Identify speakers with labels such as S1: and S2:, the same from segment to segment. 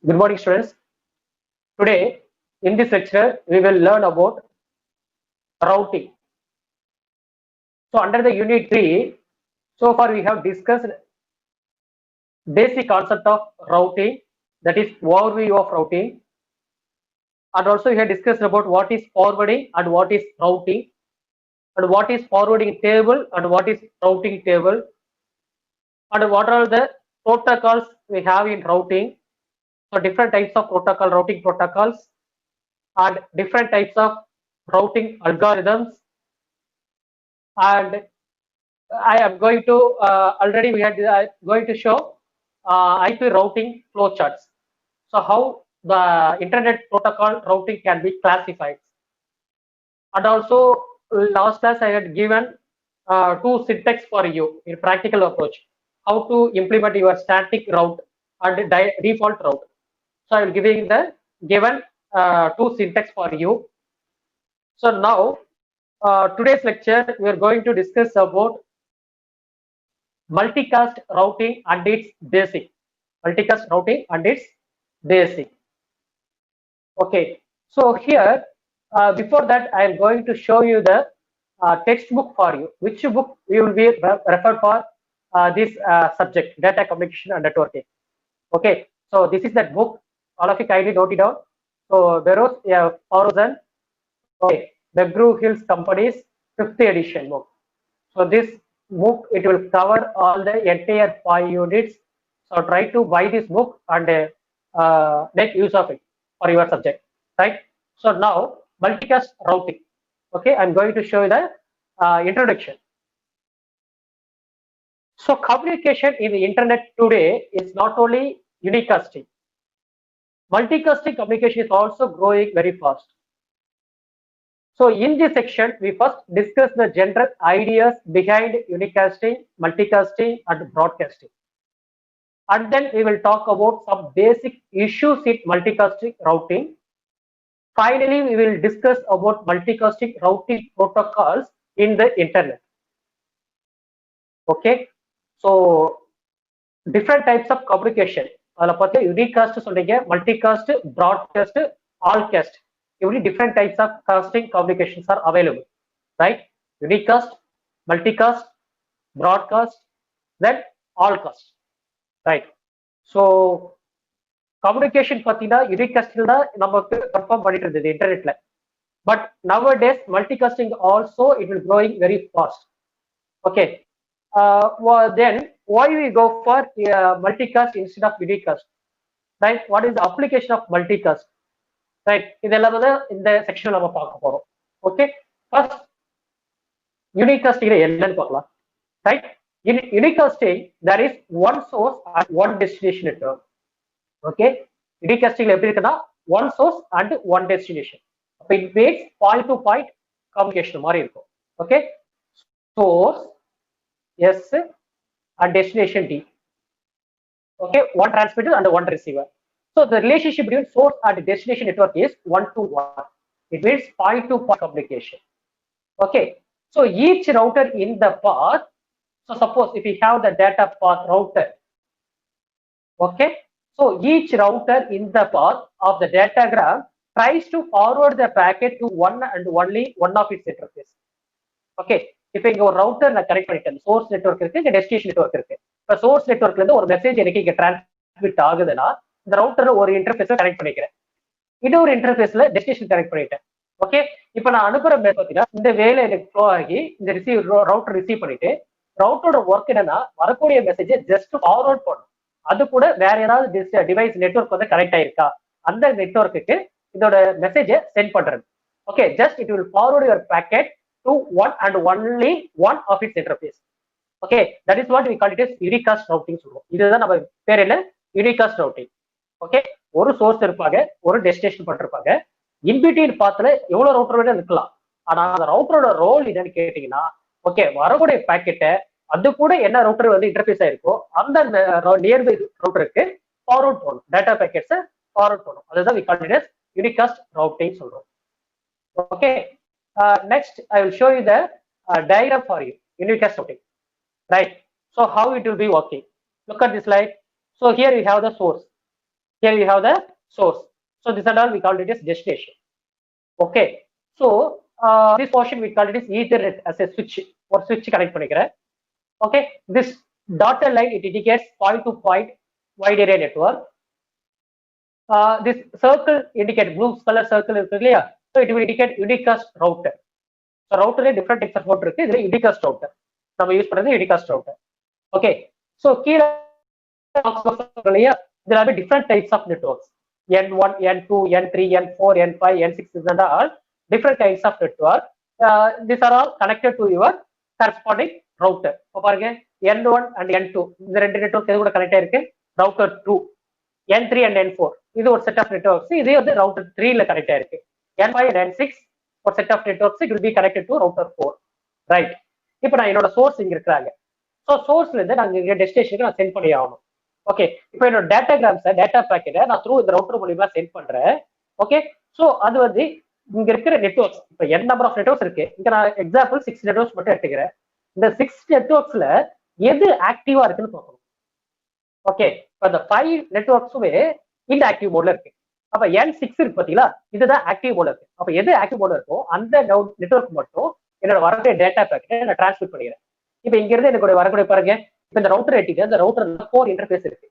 S1: Good morning, students. Today, in this lecture, we will learn about routing. So, under the unit 3, so far we have discussed basic concept of routing, that is overview of routing, and also we have discussed about what is forwarding and what is routing, and what is forwarding table and what is routing table, and what are the protocols we have in routing. So, different types of routing protocols, and different types of routing algorithms, and I am going to already we had going to show IP routing flowcharts. So how the internet protocol routing can be classified, and also last class I had given two syntax for you in practical approach, how to implement your static route and default route. So I will giving the given two syntax for you. So now today's lecture we are going to discuss about multicast routing and its basic. Multicast routing and its basic. Okay, so here before that I am going to show you the textbook for you, which book you will be referred for this subject, data communication and networking. Okay, so this is that book, all of you kindly note it down. So Burroughs, Horizon, okay, McGraw Hill's Companies 5th edition book. So this book, it will cover all the entire 5 units. So try to buy this book and make use of it for your subject, right? So now multicast routing. Okay, I'm going to show you the introduction. So communication in the internet today is not only unicasting. Multicasting communication is also growing very fast. So in this section, we first discuss the general ideas behind unicasting, multicasting, and broadcasting. And then we will talk about some basic issues in multicasting routing. Finally, we will discuss about multicasting routing protocols in the internet. Okay, so different types of communication. அதில் பார்த்து unicast சொல்றீங்க, multicast, broadcast, allcast. Every different types of casting communications are available, right? Unicast, multicast, broadcast, then allcast, right? So communication பார்த்தீங்கன்னா unicastil தான் நமக்கு confirm பண்ணிட்டு இருந்தது இன்டர்நெட்ல. But nowadays multicasting also it will growing very fast. Okay, well, then why we go for multicast instead of unicast, right? What is the application of multicast, right? இதெல்லாம் வந்து இந்த செக்ஷன்ல நம்ம பார்க்க போறோம். ஓகே, ஃபர்ஸ்ட் unicasting என்னன்னு பார்க்கலாம், right? In unicasting there is one source and one destination network. Okay, unicasting எப்படி இருக்குன்னா one source and one destination. அப்ப it makes point to point communication மாதிரி இருக்கும். Okay, source S and destination D. Okay, one transmitter and one receiver. So the relationship between source and destination network is 1-to-1. It means point to point communication. Okay, so each router in the path, so suppose if we have the data path router, okay, so each router in the path of the datagram tries to forward the packet to one and only one of its interface. Okay, இப்போ இங்க ஒரு router நான் connect பண்ணிட்டேன், source network இருக்கு, இங்க destination network இருக்கு. இப்போ source நெட்வொர்க்ல இருந்து ஒரு மெசேஜ் எனக்கு இங்க டிரான்ஸ்மிட் ஆகுதுன்னா இந்த ரவுட்டர்ல ஒரு இன்டர்ஃபேஸ்ல கனெக்ட் பண்ணிக்கிறேன், இன்னொரு இன்டர்ஃபேஸ்ல டெஸ்டினேஷன் கனெக்ட் பண்ணிட்டேன். ஓகே, இப்போ நான் அனுப்புற பார்த்தீங்கன்னா இந்த வேலை எனக்கு ஃப்ளோ ஆகி இந்த ரவுட்டர் ரிசீவ் பண்ணிட்டு ரவுட்டரோட ஒர்க் என்னன்னா வரக்கூடிய மெசேஜை ஜஸ்ட் ஃபார்வர்ட் பண்ணும். அது கூட வேற ஏதாவது டிவைஸ் நெட்வொர்க் வந்து கனெக்ட் ஆயிருக்கா அந்த நெட்வொர்க்குக்கு இதோட மெசேஜை சென்ட் பண்றது. Okay, just it will forward your packet to one and only one of its interface. Okay, that is what we call it as unicast routing சொல்றோம். இதுதான் நம்ம பேர் என்ன, unicast routing. ஓகே, ஒரு சோர்ஸ் இருப்பாங்க, ஒரு டெஸ்டினேஷன் பண்ணிருப்பாங்க, இன்பிட்வீன் பாத்துல எவ்வளவு ரவுட்டர் வேணா இருக்கலாம். ஆனா அந்த ரவுட்டரோட ரோல் என்னன்னு கேட்டீங்கன்னா, ஓகே, வரக்கூடிய பாக்கெட்டை அது கூட என்ன ரவுட்டர் வந்து இன்டர்ஃபேஸ் ஆயிருக்கோ அந்த நியர்பை ரவுட்டருக்கு ஃபார்வர்ட் பண்ணும், டேட்டா பேக்கெட்ஸை ஃபார்வர்ட் பண்ணும். அதுதான் we call it as unicast routing சொல்றோம். Okay, next I will show you the diagram for you, unicast routing, right? So how it will be working, look at this slide. So here you have the source, Here we have the source. So this and all we call it as destination. Okay. So this portion we call it as Ethernet as a switch or switch connect பண்ணிக்கிறேன். Okay. This dotted line it indicates point to point wide area network. This circle indicate blue color circle இருக்கு இல்லையா? So it will indicate unicast router. So router different types of router இருக்கு. இதுல unicast router. நம்ம use பண்றது unicast router. Okay. So கீழ இல்லையா? There are different types of networks. N1, N2, N3, N4, N5, N6 is all different kinds of network. These are all connected to your corresponding router. இப்போ பாருங்க N1 and N2 இந்த ரெண்டு network எது கூட connect ஆயிருக்கு? Router 2. N3 and N4 இது ஒரு set of networks, இது வந்து ரவுட்டர் 3 ல கனெக்ட் ஆயிருக்கு. N5 and N6 ஒரு set of networks, it will be connected to router 4. Right. இப்போ நான் என்னோட சோர்ஸ் இங்க இருக்கிறாங்க. ஸோ சோர்ஸ்ல இருந்து நாங்க இங்க டெஸ்டினேஷனுக்கு நான் சென்ட் பண்ணி ஆகணும். ஓகே. இப்போ என்னோட டேட்டாகிராம்ஸை டேட்டா பேக்கெட்டை நான் த்ரூ இந்த ரவுட்டர் மூலியமா சென்ட் பண்றேன். ஓகே. ஸோ அது வந்து இங்க இருக்கிற நெட்வொர்க்ஸ், இப்போ n நம்பர் ஆஃப் நெட்வொர்க்ஸ் இருக்கு. இங்க நான் எக்ஸாம்பிள் 6 நெட்வொர்க்ஸ் மட்டும் எடுத்துக்கிறேன். இந்த 6 நெட்வொர்க்ஸ்ல எது ஆக்டிவா இருக்குன்னு பார்க்கணும். ஓகே. இப்போ இந்த 5 நெட்வொர்க்ஸுமே இன்ஆக்டிவ் மோட்ல இருக்கு. அப்ப N6 இருக்கு பாத்தீங்களா, இதுதான் ஆக்டிவ் மோட்ல இருக்கு. அப்ப எது ஆக்டிவ் மோட்ல இருக்கோ அந்த நெட்வொர்க் மட்டும் என்னோட வரக்கூடிய டேட்டா பேக்கெட்டை நான் டிரான்ஸ்மிட் பண்ணிக்கிறேன். இப்ப இங்க இருந்து எனக்கு வரக்கூடிய பாருங்க, இப்ப இந்த ரவுட்டர் எட்டிட்டு இந்த ரவுட்டர்ல 4 இன்டர்ஃபேஸ் இருக்கு.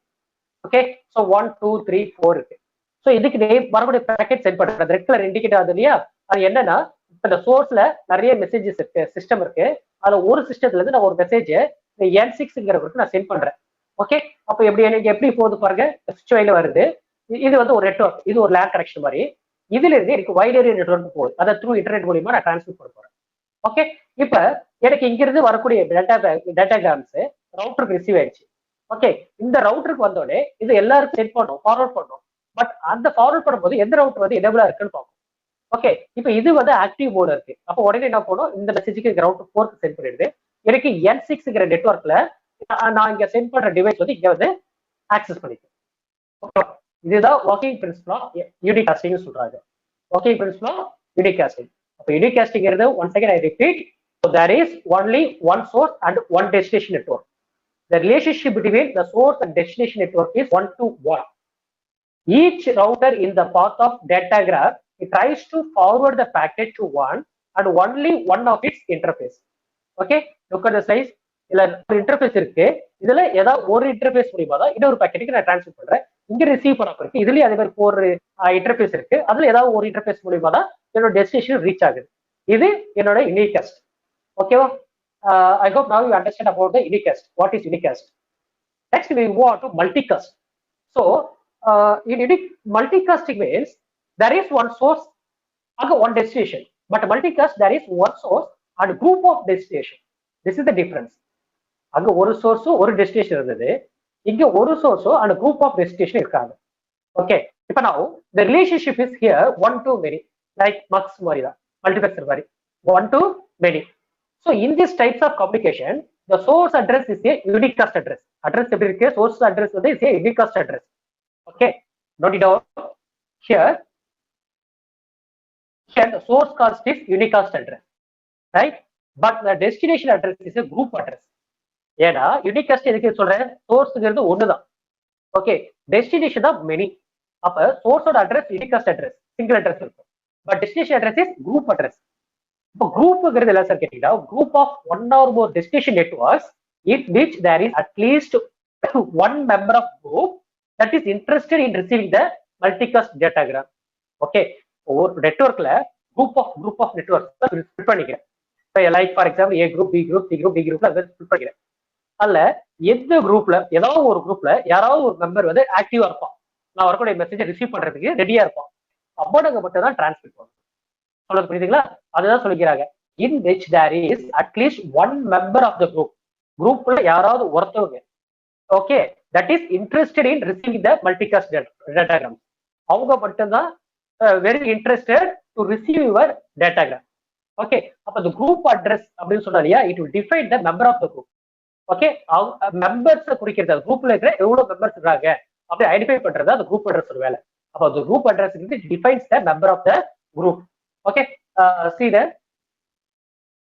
S1: ஓகே. சோ 1 2 3 4 இருக்கு. சோ இதுக்கு வரக்கூடிய பேக்கெட் சென்ட் பண்றது ரெட் கலர் இண்டிகேட் ஆகுது இல்லையா? அது என்னன்னா, இப்ப இந்த சோர்ஸ்ல நிறைய மெசேஜஸ் இருக்கு, சிஸ்டம் இருக்கு. அதுல ஒரு சிஸ்டத்துல இருந்து நான் ஒரு மெசேஜ் இந்த N6ங்கிறவருக்கு நான் சென்ட் பண்றேன். ஓகே. அப்ப எனக்கு எப்படி போகுது பாருங்க, ஸ்விட்ச் வருது. இது வந்து ஒரு நெட்வொர்க், இது ஒரு லேண்ட் கனெக்ஷன் மாதிரி. இதுல இருந்து எனக்கு வைட் ஏரியா நெட்வொர்க் போகுது. அதை த்ரூ இன்டர்நெட் மூலியமா நான் டிரான்ஸ்மிட் பண்ண போறேன். ஓகே. இப்ப எனக்கு இங்க இருந்து வரக்கூடிய டேட்டாகிராம்ஸ் ரவுட்டருக்கு ரிசீவ் ஆயிடுச்சு. ஓகே. இந்த ரவுட்டருக்கு வந்தோடனே இது எல்லாருக்கும் சென்ட் பண்ணணும், ஃபார்வர்ட் பண்ணணும். பட் அந்த ஃபார்வர்ட் பண்ணும்போது எந்த ரவுட்டர் வந்து எனேபிளா இருக்குன்னு பார்க்கணும். ஓகே. இப்ப இது வந்து ஆக்டிவ் மோட் இருக்கு. அப்போ உடனே என்ன பண்ணும், இந்த மெசேஜுக்கு ரவுட்டர் 4க்கு சென்ட் பண்ணிடுது. எனக்கு N6ங்கிற நெட்வொர்க்ல நான் இங்க சென்ட் பண்ற டிவைஸ் வந்து இங்க வந்து ஆக்சஸ் பண்ணிக்கும். இதுதான் ஒர்க்கிங் பிரின்சிபல் ஆஃப் யூனிகாஸ்டிங் சொல்றாங்க. Working principle of unicasting. அப்ப unicasting one second I repeat. So there is only one source and one destination network. The relationship between the source and destination network is 1 to 1. Each router in the path of datagram, it tries to forward the packet to one and only one of its interface. Okay, look at the size. இதுல ஒரு interface இருக்கு. இதுல ஏதாவது ஒரு interface மூலியமா தான் இன்னொரு பேக்கெட்டுக்கு நான் டிரான்ஸ்மிட் பண்றேன். இங்க ரிசீவ் பண்ண இருக்கு. இதுலயே அதே மாதிரி ஒரு இன்டர்ஃபேஸ் இருக்கு. அதுல ஏதாவது ஒரு இன்டர்ஃபேஸ் மூலியமா தான் என்னோட டெஸ்டினேஷன் ரீச் ஆகுது. இது என்னோட யூனிகாஸ்ட். ஓகேவா? I hope now you understand about the unicast. What is unicast? Next we move on to multicast. So in multicasting means there is one source and one destination. But multicast there is one source and group of destination. This is the difference. அங்க ஒரு சோர்ஸோ ஒரு destination இருந்தது, இங்க ஒரு சோர்ஸோ and group of destination இருக்காங்க. Okay. இப்ப now the relationship is here 1 to many, like mux மாதிரி தான், multiplexer மாதிரி 1 to many. So in these types of communication, the source address is a unicast address. Address எப்படி இருக்கு? Source address வந்து is a unicast address. Okay, note it down here. Here the source cast is unicast address, right? But the destination address is a group address. ஏன்னா unicast எதுக்கு சொல்றேன்? சோர்ஸ்ங்கிறது ஒண்ணுதான். Okay. Destination தான் many. அப்ப சோர்ஸோட address unicast address, single address இருக்கும். But destination address is group address. இப்போ குரூப்ங்கிறது என்ன சார் கேட்டீங்கன்னா, group of one or more destination networks in which there is at least one member of group that is interested in receiving the multicast datagram. Okay. ஒரு நெட்வொர்க்ல group of networks split பண்ணிக்கிறேன். Like for example A group, B group, C group, D groupல split பண்ணிக்கிறேன். அதுல எந்த குரூப்ல ஏதாவது ஒரு குரூப்ல யாராவது ஒரு மெம்பர் வந்து ஆக்டிவா இருப்பான், நான் வரக்கூடிய மெசேஜை ரிசீவ் பண்றதுக்கு ரெடியா இருப்பான். அப்போங்க மட்டும் தான் டிரான்ஸ்மிட் பண்ணும். சொல்றது புரியுதுங்களா? அதுதான் சொல்லிக்கிறாங்க. In which there is at least one member of the group. குரூப்ல யாராவது ஒருத்தவங்க, okay, that is interested in receiving the multicast datagram. அவங்க மட்டும்தான் very interested to receive your datagram. Okay. அப்ப the group address அப்படின்னு சொன்னாலியா, it will define the member of the group. Okay. Members குறிக்கிறது, குரூப்ல இருக்கிற எவ்வளவு மெம்பர்ஸ் இருக்காங்க அப்படி ஐடென்டிஃபை பண்றது அந்த குரூப் அட்ரஸ் ஒரு வேலை. அப்ப the group address defines the member of the group. Okay, see the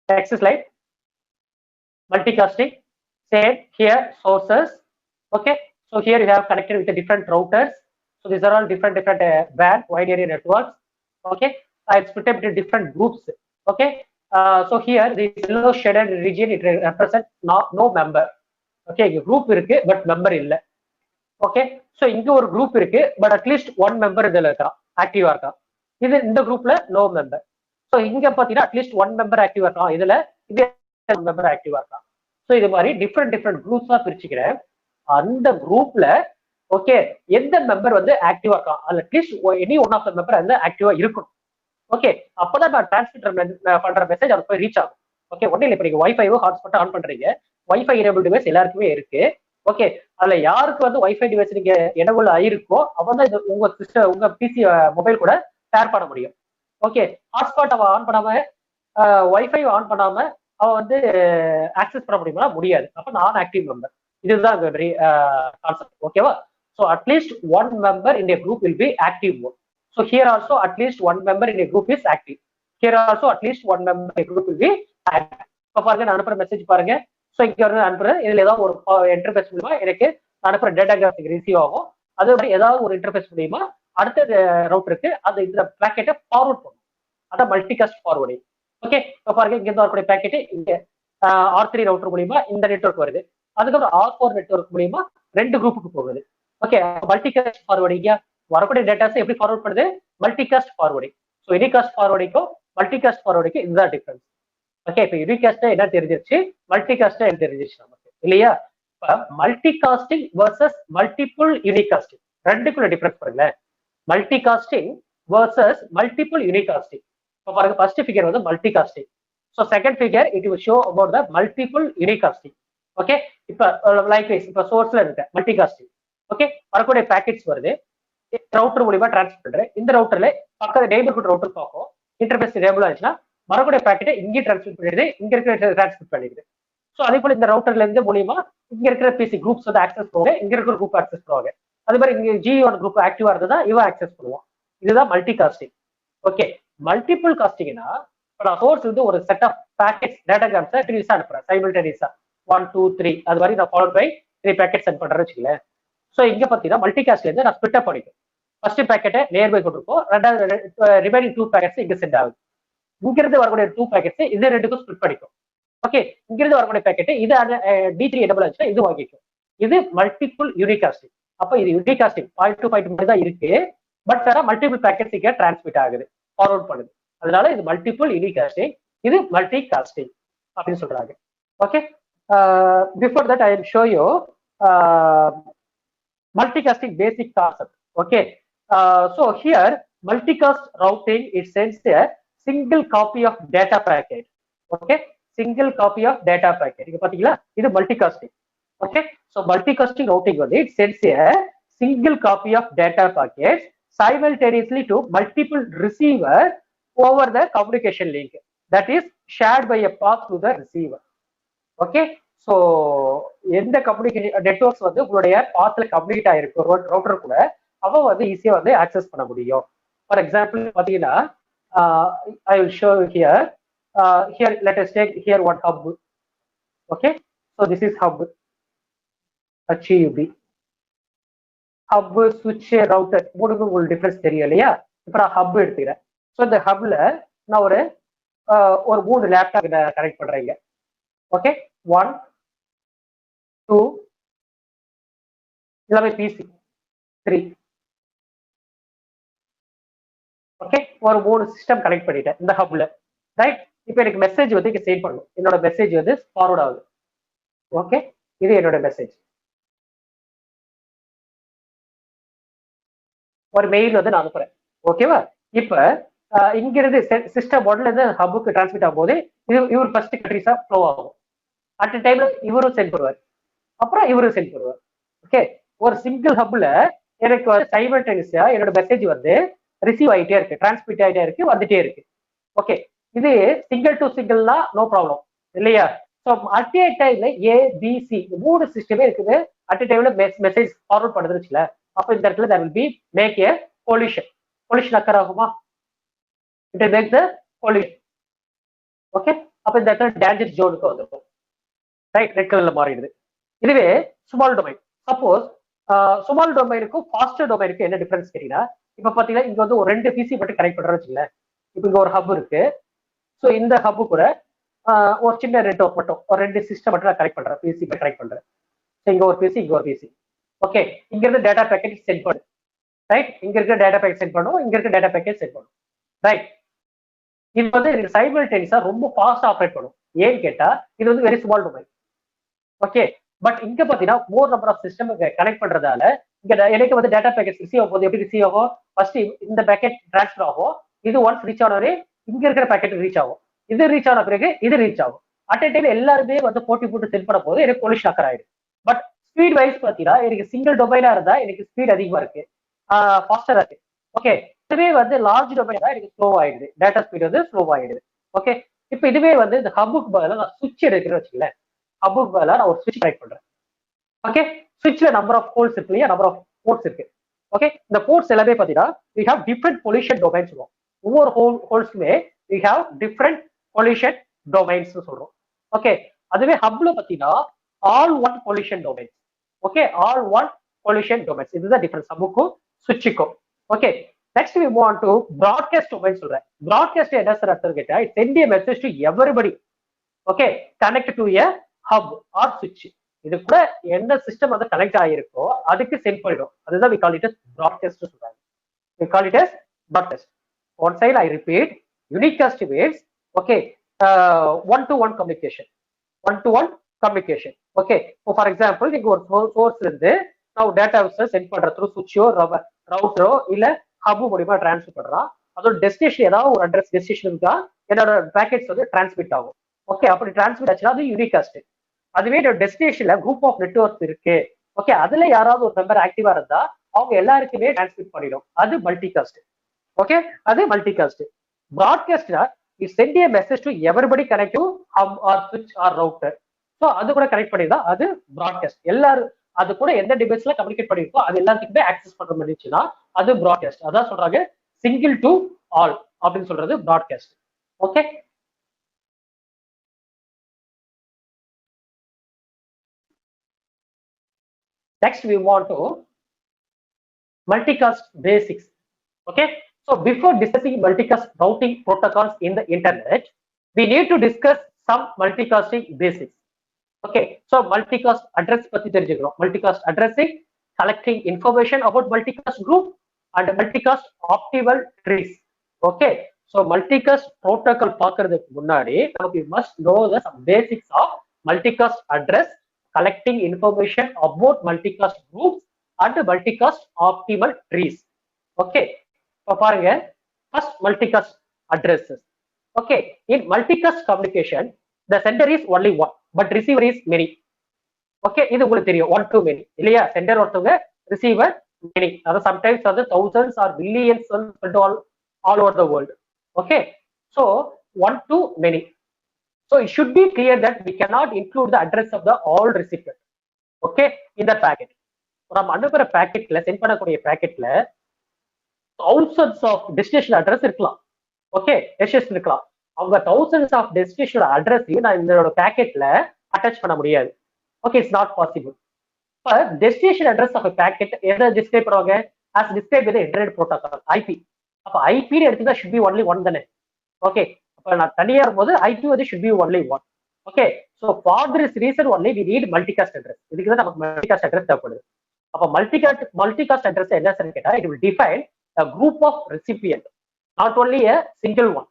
S1: next slide. Multicasting. Same here, sources. Okay, so here you have connected with the different routers. So these are all different WAN wide area networks. Okay, it's split up into different groups. Okay, so here the yellow shaded region it represents no member. Okay, group இருக்கு but member இல்ல. Okay, so இங்க ஒரு group இருக்கு but at least one member இதுல இருக்கான், ஆக்டிவா இருக்கான். இது இந்த குரூப்ல நோ மெம்பர். சோ இங்க பாத்தீங்கன்னா அட்லீஸ்ட் ஒன் மெம்பர் ஆக்டிவா இருக்கான், இதுல இது மெம்பர் ஆக்டிவா இருக்கான். சோ இது மாதிரி டிஃப்ரெண்ட் குரூப்ஸா பிரிச்சுக்கிறேன். அந்த குரூப்ல ஓகே எந்த மெம்பர் வந்து ஆக்டிவா இருக்கான், அதுல at least any one of the member வந்து ஆக்டிவா இருக்கணும். ஓகே, அப்பதான் நான் டிரான்ஸ்மிட்டர் பண்ற மெசேஜ் அது போய் ரீச் ஆகும். ஓகே, ஒன்னும் இல்லை, இப்ப நீங்க வைஃபைவோ ஹாட்ஸ்பாட் ஆன் பண்றீங்க, வைஃபை எனேபிள் டிவைஸ் எல்லாருக்குமே இருக்கு. ஓகே, அதுல யாருக்கு வந்து வைஃபை டிவைஸ் நீங்க எனேபிள் ஆயிருக்கோ அவன் தான் உங்க சிஸ்டம் உங்க பிசி மொபைல் கூட ஷேர் பண்ண முடியும். ஓகே, ஹாட்ஸ்பாட் அவன் ஆன் பண்ணாம வைஃபை ஆன் பண்ணாம அவன் வந்து ஆக்சஸ் பண்ண முடியுமா? முடியாது. அப்ப நான் ஆக்டிவ் மெம்பர். இதுதான் கான்செப்ட். ஓகேவா? So at least one member in a group will be active mode. So here also at least one member in a group is active. Here also at least one member in a group will be active. இப்போ பாருங்க, நான் அனுப்புற message பாருங்க. So இங்க வந்து அனுப்புறேன், இதுல ஏதாவது ஒரு இன்டர்ஃபேஸ் மூலமா எனக்கு அனுப்புற டேட்டா கிராஃபிக் ரிசீவ் ஆகும். அது மாதிரி ஏதாவது ஒரு இன்டர்ஃபேஸ் மூலியமா அடுத்த ரவுட்டருக்கு அந்த இந்த பேக்கெட்டை ஃபார்வர்ட் பண்ணும். அதான் மல்டிகாஸ்ட் ஃபார்வர்டிங். ஓகே, இப்போ பாருங்க, இங்க இருந்து வரக்கூடிய பேக்கெட் இங்க R3 ரவுட்டர் மூலியமா இந்த நெட்வொர்க் வருது. அதுக்கப்புறம் R4 நெட்வொர்க் மூலியமா ரெண்டு குரூப்புக்கு போகுது. ஓகே, மல்டிகாஸ்ட் ஃபார்வர்டிங் வரக்கூடிய டேட்டாஸ் எப்படி ஃபார்வர்ட் பண்ணுது? Multicast forwarding. ஸோ யூனிகாஸ்ட் ஃபார்வர்டிங்கும் மல்டிகாஸ்ட் ஃபார்வர்டிங்கும் இதுதான் டிஃபரன்ஸ். ஓகே, இப்போ யூனிகாஸ்ட் என்ன தெரிஞ்சிருச்சு, மல்டிகாஸ்ட் என்ன தெரிஞ்சிருச்சு நமக்கு இல்லையா? இப்போ மல்டிகாஸ்டிங் வர்சஸ் மல்டிபிள் யூனிகாஸ்டிங் ரெண்டுக்குள்ள டிஃபரன்ஸ் பாருங்களேன். Multicasting versus multiple unicasting. இப்போ பாருங்க, ஃபர்ஸ்ட் ஃபிகர் வந்து multicasting. So second figure it will show about the multiple unicasting. Okay, இப்போ லைக்வைஸ் இப்போ சோர்ஸ்ல இருக்க மல்டிகாஸ்டிங். ஓகே, வரக்கூடிய பேக்கெட்ஸ் வருது, ரவுட்டர் மூலியமா டிரான்ஸ்ஃபர் பண்றேன். இந்த ரவுட்டர்ல பக்கத்து நெய்பர்ஹுட் ரவுட்டர் பார்க்கும், இன்டர்ஃபேஸ் எனேபிள் ஆச்சுன்னா வரக்கூடிய பேக்கெட்டை இங்கே டிரான்ஸ்ஃபர் பண்ணிடுது, இங்க இருக்கிற டிரான்ஸ்ஃபர் பண்ணிடுது. ஸோ அதே போல இந்த ரவுட்டர்ல இருந்து மூலியமா இங்க இருக்கிற பிசி குரூப்ஸ் வந்து ஆக்சஸ் பண்ணுவாங்க, இங்க இருக்கிற குரூப் ஆக்சஸ் பண்ணுவாங்க. அது மாதிரி இங்க G1 குரூப் ஆக்டிவா இருந்ததா இவன் ஆக்சஸ் பண்ணுவான். இதுதான் மல்டி காஸ்டிங். ஓகே, மல்டிபிள் காஸ்டிங்னா நான் சோர்ஸ் வந்து ஒரு set of packets datagrams கண்டினியூஸா அனுப்புறேன், சைமல்டேனியஸா 1 2 3 அது மாதிரி நான் ஃபாலோட் பை 3 பேக்கெட் சென்ட் பண்றேன்னு வச்சுக்கலேன். ஸோ இங்க பாத்தீங்கன்னா மல்டிகாஸ்ட்ல இருந்து நான் ஸ்பிட் அப் பண்ணிக்கும். ஃபர்ஸ்ட் பேக்கெட்டை நியர்பை கொண்டிருக்கோம், ரெண்டாவது ரிமைனிங் 2 பேக்கெட்ஸ் இங்க சென்ட் ஆகுது. இங்கிருந்து வரக்கூடிய 2 பேக்கெட்ஸ் இது ரெண்டுக்கும் ஸ்பிட் பண்ணிக்கும். ஓகே, இங்கிருந்து வரக்கூடிய பேக்கெட் இது D3 எனேபிள் ஆச்சுன்னா இது வாங்கிக்கும். இது மல்டிபிள் யூனிகாஸ்டிங். அப்ப இது யூனிகாஸ்டிங் பாயிண்ட் டு பாயிண்ட் மாதிரி தான் இருக்கு, பட் வேற மல்டிபிள் பேக்கெட்ஸ் இங்க டிரான்ஸ்மிட் ஆகுது, ஃபார்வர்ட் பண்ணுது. அதனால இது மல்டிபிள் யூனிகாஸ்டிங், இது மல்டி காஸ்டிங் அப்படின்னு சொல்றாங்க. Okay, before that I will show you multicasting basic concept. Okay, so here multicast routing it sends a single copy of data packet. Okay, single copy of data packet. இங்க பாத்தீங்களா, இது multicasting. Okay, so multicasting routing வந்து it sends a single copy of data packets simultaneously to multiple receiver over the communication link that is shared by a path to the receiver. Okay, so எந்த communication networks வந்து உங்களுடைய பாத்துல communicate ஆயிருக்கு router கூட அவன் வந்து ஈஸியா வந்து access பண்ண முடியும். ஃபார் எக்ஸாம்பிள் பாத்தீங்கன்னா I will show here here let us take here one hub. Okay, so this is hub HUB. Hub சுவிட்ச் ரவுட்டர் மூணுக்கும் உங்களுக்கு டிஃபரன்ஸ் தெரியும் இல்லையா? இப்போ நான் ஹப் எடுத்துக்கிறேன். ஸோ இந்த ஹப்ல நான் ஒரு 3 லேப்டாப் கனெக்ட் பண்றேங்க. ஓகே, 1 2 எல்லாமே பிசி 3. ஓகே, ஒரு 3 சிஸ்டம் கனெக்ட் பண்ணிட்டேன் இந்த ஹப்ல. ரைட், இப்போ எனக்கு மெசேஜ் வந்து இங்க சென்ட் பண்ணணும். என்னோட மெசேஜ் வந்து ஃபார்வர்ட் ஆகுது. ஓகே, இது என்னோட மெசேஜ். ஒரு மெயில் வந்து நான் அனுப்புறேன். ஓகேவா? இப்ப இங்கிருந்து சிஸ்டம் 1ல இருந்து ஹப்புக்கு டிரான்ஸ்மிட் ஆகும்போது இவர் ஃபர்ஸ்ட் கண்ட்ரிஸா ஃப்ளோ ஆகும். அட் டைம்ல இவரும் சென்ட் பண்ணுவார், அப்புறம் இவரும் சென்ட் பண்ணுவார். ஓகே, ஒரு சிங்கிள் ஹப்ல எனக்கு வந்து சைமல்டேனியஸா என்னோட மெசேஜ் வந்து ரிசீவ் ஆகிட்டே இருக்கு, டிரான்ஸ்மிட் ஆகிட்டே இருக்கு, வந்துட்டே இருக்கு. ஓகே, இது சிங்கிள் டு சிங்கிள்னா நோ ப்ராப்ளம் இல்லையா? ஸோ அட் ஏ டைம்ல ABC 3 சிஸ்டமே இருக்குது, அட் டைம்ல மெசேஜ் ஃபார்வர்ட் பண்ணுதுன்னு வச்சுல. அப்போ இந்த இடத்துல there will be make a collision. collision occur ஆகுமா? it will make the collision. Okay, அப்போ இந்த இடத்துல டேஞ்சர் ஜோனுக்கு வந்துடும். ரைட், ரெட் கலர்ல மாறிடுது. இதுவே ஸ்மால் டொமைன், சப்போஸ் ஸ்மால் டொமைனுக்கும் ஃபாஸ்டர் டொமைனுக்கும் என்ன டிஃபரன்ஸ் கேட்டீங்கன்னா, இப்ப பாத்தீங்கன்னா இங்க வந்து ஒரு 2 பிசி மட்டும் கனெக்ட் பண்றேன்னு வச்சுங்களேன். இப்ப இங்க ஒரு ஹப் இருக்கு. ஸோ இந்த ஹப்பு கூட ஒரு சின்ன நெட்வொர்க் மட்டும் ஒரு 2 சிஸ்டம் மட்டும் நான் கனெக்ட் பண்றேன், பிசி கனெக்ட் பண்றேன். இங்க ஒரு பிசி, இங்க ஒரு பிசி. ஓகே, இங்க இருந்து டேட்டா பேக்கெட் சென்ட் பண்ணும். ரைட், இங்க இருக்க டேட்டா பேக்கெட் சென்ட் பண்ணும், இங்க இருக்க டேட்டா பேக்கெட் சென்ட் பண்ணும். ரைட், இது வந்து சைமல்டேனியஸா ரொம்ப ஃபாஸ்டா ஆப்ரேட் பண்ணும். ஏன்னு கேட்டா இது வந்து very small domain. Okay, but இங்க பாத்தீங்கன்னா more number of system connect பண்றதால இங்க எனக்கு வந்து டேட்டா பேக்கெட் ரிசீவ் ஆகும் போது எப்படி ரிசீவ் ஆகும், ஃபர்ஸ்ட் இந்த பேக்கெட் டிரான்ஸ்ஃபர் ஆகும், இது ஒன்ஸ் ரீச் ஆனவரே இங்க இருக்கிற பேக்கெட் ரீச் ஆகும், இது ரீச் ஆன பிறகு இது ரீச் ஆகும். அட் டைம் எல்லாருமே வந்து போட்டி போட்டு சென்ட் பண்ண போது எனக்கு கொலிஷன் அக்கர் ஆயிடும். பட் ஸ்பீட் வைஸ் பாத்தீங்கன்னா எனக்கு சிங்கிள் டொமைனா இருந்தா எனக்கு ஸ்பீட் அதிகமா இருக்கு, ஃபாஸ்டரா இருக்கு. ஓகே, இதுவே வந்து லார்ஜ் டொமைனா எனக்கு ஸ்லோ ஆயிடுது, டேட்டா ஸ்பீட் வந்து ஸ்லோ ஆயிடுது. ஓகே, இப்ப இதுவே வந்து இந்த ஹப்புக்கு பதிலாக நான் சுவிட்ச் எடுக்கிறேன்னு வச்சுக்கல, ஹப்புக்கு பதிலாக நான் ஒரு சுவிட்ச் கனெக்ட் பண்றேன். ஓகே, சுவிட்ச்ல நம்பர் ஆஃப் ஹோல்ஸ் இருக்கு இல்லையா, நம்பர் ஆஃப் போர்ட்ஸ் இருக்கு. ஓகே, இந்த போர்ட்ஸ் எல்லாமே பாத்தீங்கன்னா we have different collision domains சொல்லுவோம். ஒவ்வொரு ஹோல்ஸ்க்குமே we have different collision domains சொல்றோம். ஓகே, அதுவே ஹப்ல பாத்தீங்கன்னா all one collision domains. Okay, all one collision domains, இதுதான் டிஃபரன்ஸ் ஹப்புக்கும் சுவிட்சுக்கும். Okay, next we move on to broadcast domain சொல்றேன். broadcast என்ன சார் அர்த்தம் கேட்டா it send a message to everybody. Okay, connect to a hub or switch. இது கூட என்ன சிஸ்டம் வந்து கனெக்ட் ஆகிருக்கோ அதுக்கு சென்ட் பண்ணிடும். அதுதான் we call it as broadcast சொல்றாங்க. we call it as broadcast. One side I repeat, unicast means okay, one to one communication, one to one communication. Okay, இப்போ for example நீங்க ஒரு சோர்ஸ்ல இருந்து நான் டேட்டா சென்ட் பண்ற through சுவிட்சோ ரவுட்டரோ இல்ல hub மூலியமா transfer பண்றான். அதோட டெஸ்டினேஷன் ஏதாவது ஒரு அட்ரஸ் டெஸ்டினேஷன் தான் என்னோட பேக்கெட்ஸ் வந்து டிரான்ஸ்மிட் ஆகும். ஓகே, அப்படி டிரான்ஸ்மிட் ஆச்சுன்னா அது யூனிகாஸ்ட். அதுவே டெஸ்டினேஷன்ல குரூப் ஆஃப் நெட்வொர்க் இருக்கு, ஓகே, அதுல யாராவது ஒரு மெம்பர் ஆக்டிவா இருந்தா அவங்க எல்லாருக்குமே டிரான்ஸ்மிட் பண்ணிடும், அது மல்டிகாஸ்ட். ஓகே, அது மல்டிகாஸ்ட். பிராட்காஸ்ட்னா it sent a message to everybody connect to hub or ஸ்விட்ச் ஆர் ரவுட்டர். ஸோ அது கூட கனெக்ட் பண்ணிதான் அது பிராட்காஸ்ட். எல்லாரும் அது கூட எந்த டிவைஸ்ல கம்யூனிகேட் பண்ணிருக்கோ அது எல்லாத்துக்குமே ஆக்சஸ் பண்ற மாதிரிச்சுன்னா அது பிராட்காஸ்ட். அதான் சொல்றாங்க சிங்கிள் டு ஆல் அப்படின்னு சொல்றது broadcast. Okay, next we want to multicast basics. Okay, so before discussing multicast routing protocols in the internet, we need to discuss some multicasting basics. Okay, so multicast address பத்தி தெரிஞ்சுக்கணும். multicast addressing, collecting information about multicast group and multicast optimal trees. Okay, so multicast protocol பார்க்கிறதுக்கு முன்னாடி we must know the some basics of multicast address, collecting information about multicast groups and multicast optimal trees. Okay, இப்போ பாருங்க, first multicast addresses. Okay, in multicast communication the sender is only one but receiver is many. Okay, இது உங்களுக்கு தெரியும், one to many இல்லையா, centre ஒருத்தவங்க receiver many, அதாவது sometimes வந்து thousands or millions all over the world. Okay, so one to many. So it should be clear that we cannot include the address of the all recipient. Okay, in the packet. நம்ம அனுப்புற பேக்கெட்ல send பண்ணக்கூடிய பேக்கெட்ல thousands of destination address இருக்கலாம். Okay, destination இருக்கலாம். அவங்க thousands of destination அட்ரஸையும் நான் இந்த பேக்கெட்ல attach பண்ண முடியாது. Okay, it's not possible. இப்ப டெஸ்டினேஷன் அட்ரஸ் ஆஃப் பேக்கெட் எதை டிஸ்கிரைப் பண்ணுவாங்க, as described by the internet protocol, IP. அப்ப IP ன்னு எடுத்தா should be only one தானே. ஓகே, அப்ப நான் தனியா இருக்கும்போது IP வந்து should be only one. Okay, so for this reason only we need multicast address. இதுக்கு தான் நமக்கு multicast address தேவைப்படுது. அப்ப multicast address என்ன சார் கேட்டா it will define a group of recipient, not only a single one.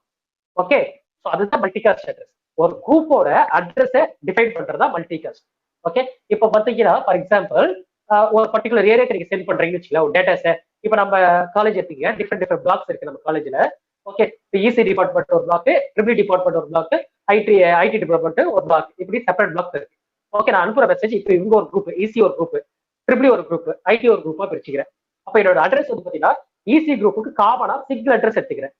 S1: Okay, so அதுதான் multicast address. ஒரு குரூப்போட அட்ரஸை டிஃபைன் பண்றதா மல்டிகாஸ்ட். ஓகே, இப்போ பாத்தீங்கன்னா ஃபார் எக்ஸாம்பிள் ஒரு பர்டிகுலர் ஏரியாக்கு நீங்க சென்ட் பண்றீங்கன்னு வச்சுக்கல ஒரு டேட்டாஸை. இப்போ நம்ம காலேஜ் எடுத்தீங்க, டிஃப்ரெண்ட் பிளாக்ஸ் இருக்கு நம்ம காலேஜ்ல. ஓகே, இப்போ இசி டிபார்ட்மெண்ட் ஒரு பிளாக், ட்ரிபிள் டிபார்ட்மெண்ட் ஒரு பிளாக், ஐடி டிபார்ட்மெண்ட் ஒரு பிளாக், இப்படி செப்பரேட் பிளாக்ஸ் இருக்கு. ஓகே, நான் அனுப்புற மெசேஜ் இப்போ இவங்க ஒரு குரூப், இசி ஒரு குரூப், ட்ரிபிள் ஒரு குரூப், ஐடி ஒரு குரூப்பா பிரிச்சுக்கிறேன். அப்ப என்னோட அட்ரஸ் வந்து பாத்தீங்கன்னா இசி குரூப்புக்கு காமனா சிங்கிள் அட்ரஸ் எடுத்துக்கிறேன்.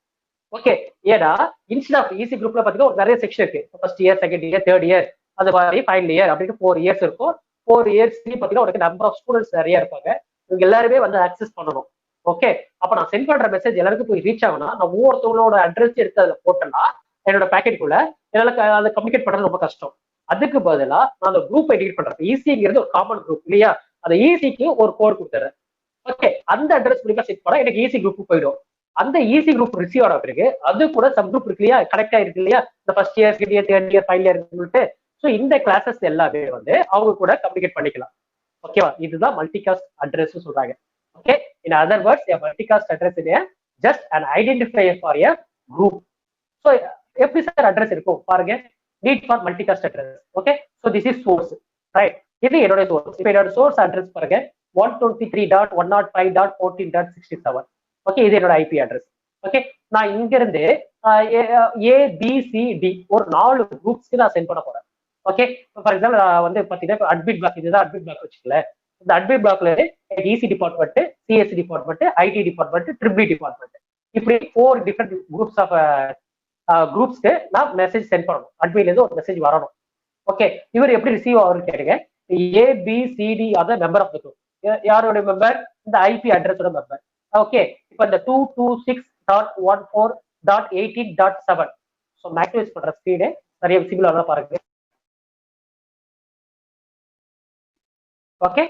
S1: ஓகே, ஏன்னா இன்ஸ்டெட் ஆஃப் இசி குரூப்ல பாத்தீங்கன்னா ஒரு நிறைய செக்ஷன் இருக்கு. First year, second year, third year, அது மாதிரி ஃபைனல் இயர் அப்படின்னு 4 இயர்ஸ் இருக்கும். 4 இயர்ஸ்லயும் பாத்தீங்கன்னா உனக்கு நம்பர் ஆஃப் ஸ்டூடெண்ட்ஸ் நிறைய இருப்பாங்க. இவங்க எல்லாருமே வந்து ஆக்சஸ் பண்ணணும். ஓகே, அப்ப நான் சென்ட் பண்ற மெசேஜ் எல்லாருக்கும் போய் ரீச் ஆகணும். நான் ஒவ்வொருத்தவங்களோட அட்ரஸ் எடுத்து அதுல போட்டேன்னா என்னோட பேக்கெட்டுக்குள்ள என்னால அதை கம்யூனிகேட் பண்றது ரொம்ப கஷ்டம். அதுக்கு பதிலா நான் அந்த குரூப் எடிட் பண்றேன். இசிங்கிறது ஒரு காமன் குரூப் இல்லையா, அந்த ஈசிக்கு ஒரு கோட் கொடுத்துறேன். ஓகே, அந்த அட்ரஸ் மூலியமா செட் பண்ணா எனக்கு ஈசி குரூப் போயிடும். அந்த ஈசி குரூப் ரிசீவ் ஆன பிறகு அது கூட சப் குரூப் இருக்கு இல்லையா, கனெக்ட் ஆயிருக்கு இல்லையா, இந்த first year, second year, third year, final year சொல்லிட்டு. ஸோ இந்த கிளாஸஸ் எல்லாமே வந்து அவங்க கூட கம்யூனிகேட் பண்ணிக்கலாம். ஓகேவா, இதுதான் மல்டிகாஸ்ட் அட்ரஸ் சொல்றாங்க. Okay, in other words multicast address is just an identifier for a group. So எப்படி சார் அட்ரஸ் இருக்கும் பாருங்க, need for multicast address. Okay, so this is source, right? இது என்னோட சோர்ஸ். இப்போ என்னோட சோர்ஸ் அட்ரஸ் பாருங்க 123.105.14.67. Okay, இது என்னோட ஐபி அட்ரஸ். ஓகே, நான் இங்க இருந்து ஏபிசிடி ஒரு 4 குரூப்ஸ்க்கு நான் சென்ட் பண்ண போறேன். ஓகே, ஃபார் எக்ஸாம்பிள் நான் வந்து பாத்தீங்கன்னா அட்மிட் பிளாக், இதுதான் அட்மிட் பிளாக் வச்சுக்கல. இந்த அட்மிட் பிளாக்ல EC department, CSC department, IT department, triple department, இப்படி 4 டிஃபரெண்ட் குரூப்ஸ் ஆஃப் குரூப்ஸ்க்கு நான் மெசேஜ் சென்ட் பண்ணணும். அட்மின்ல இருந்து ஒரு மெசேஜ் வரணும். ஓகே, இவர் எப்படி ரிசீவ் ஆகும்னு கேட்டுங்க. ABCD are the member of the group. யாரோட மெம்பர்? இந்த ஐபி அட்ரஸோட மெம்பர். ஓகே, இப்போ இந்த 226.14.18.7 ஸோ மேக்ஸிமைஸ் பண்ற ஸ்பீடு நிறைய விசிபிள் ஆனா பாருங்க. ஓகே,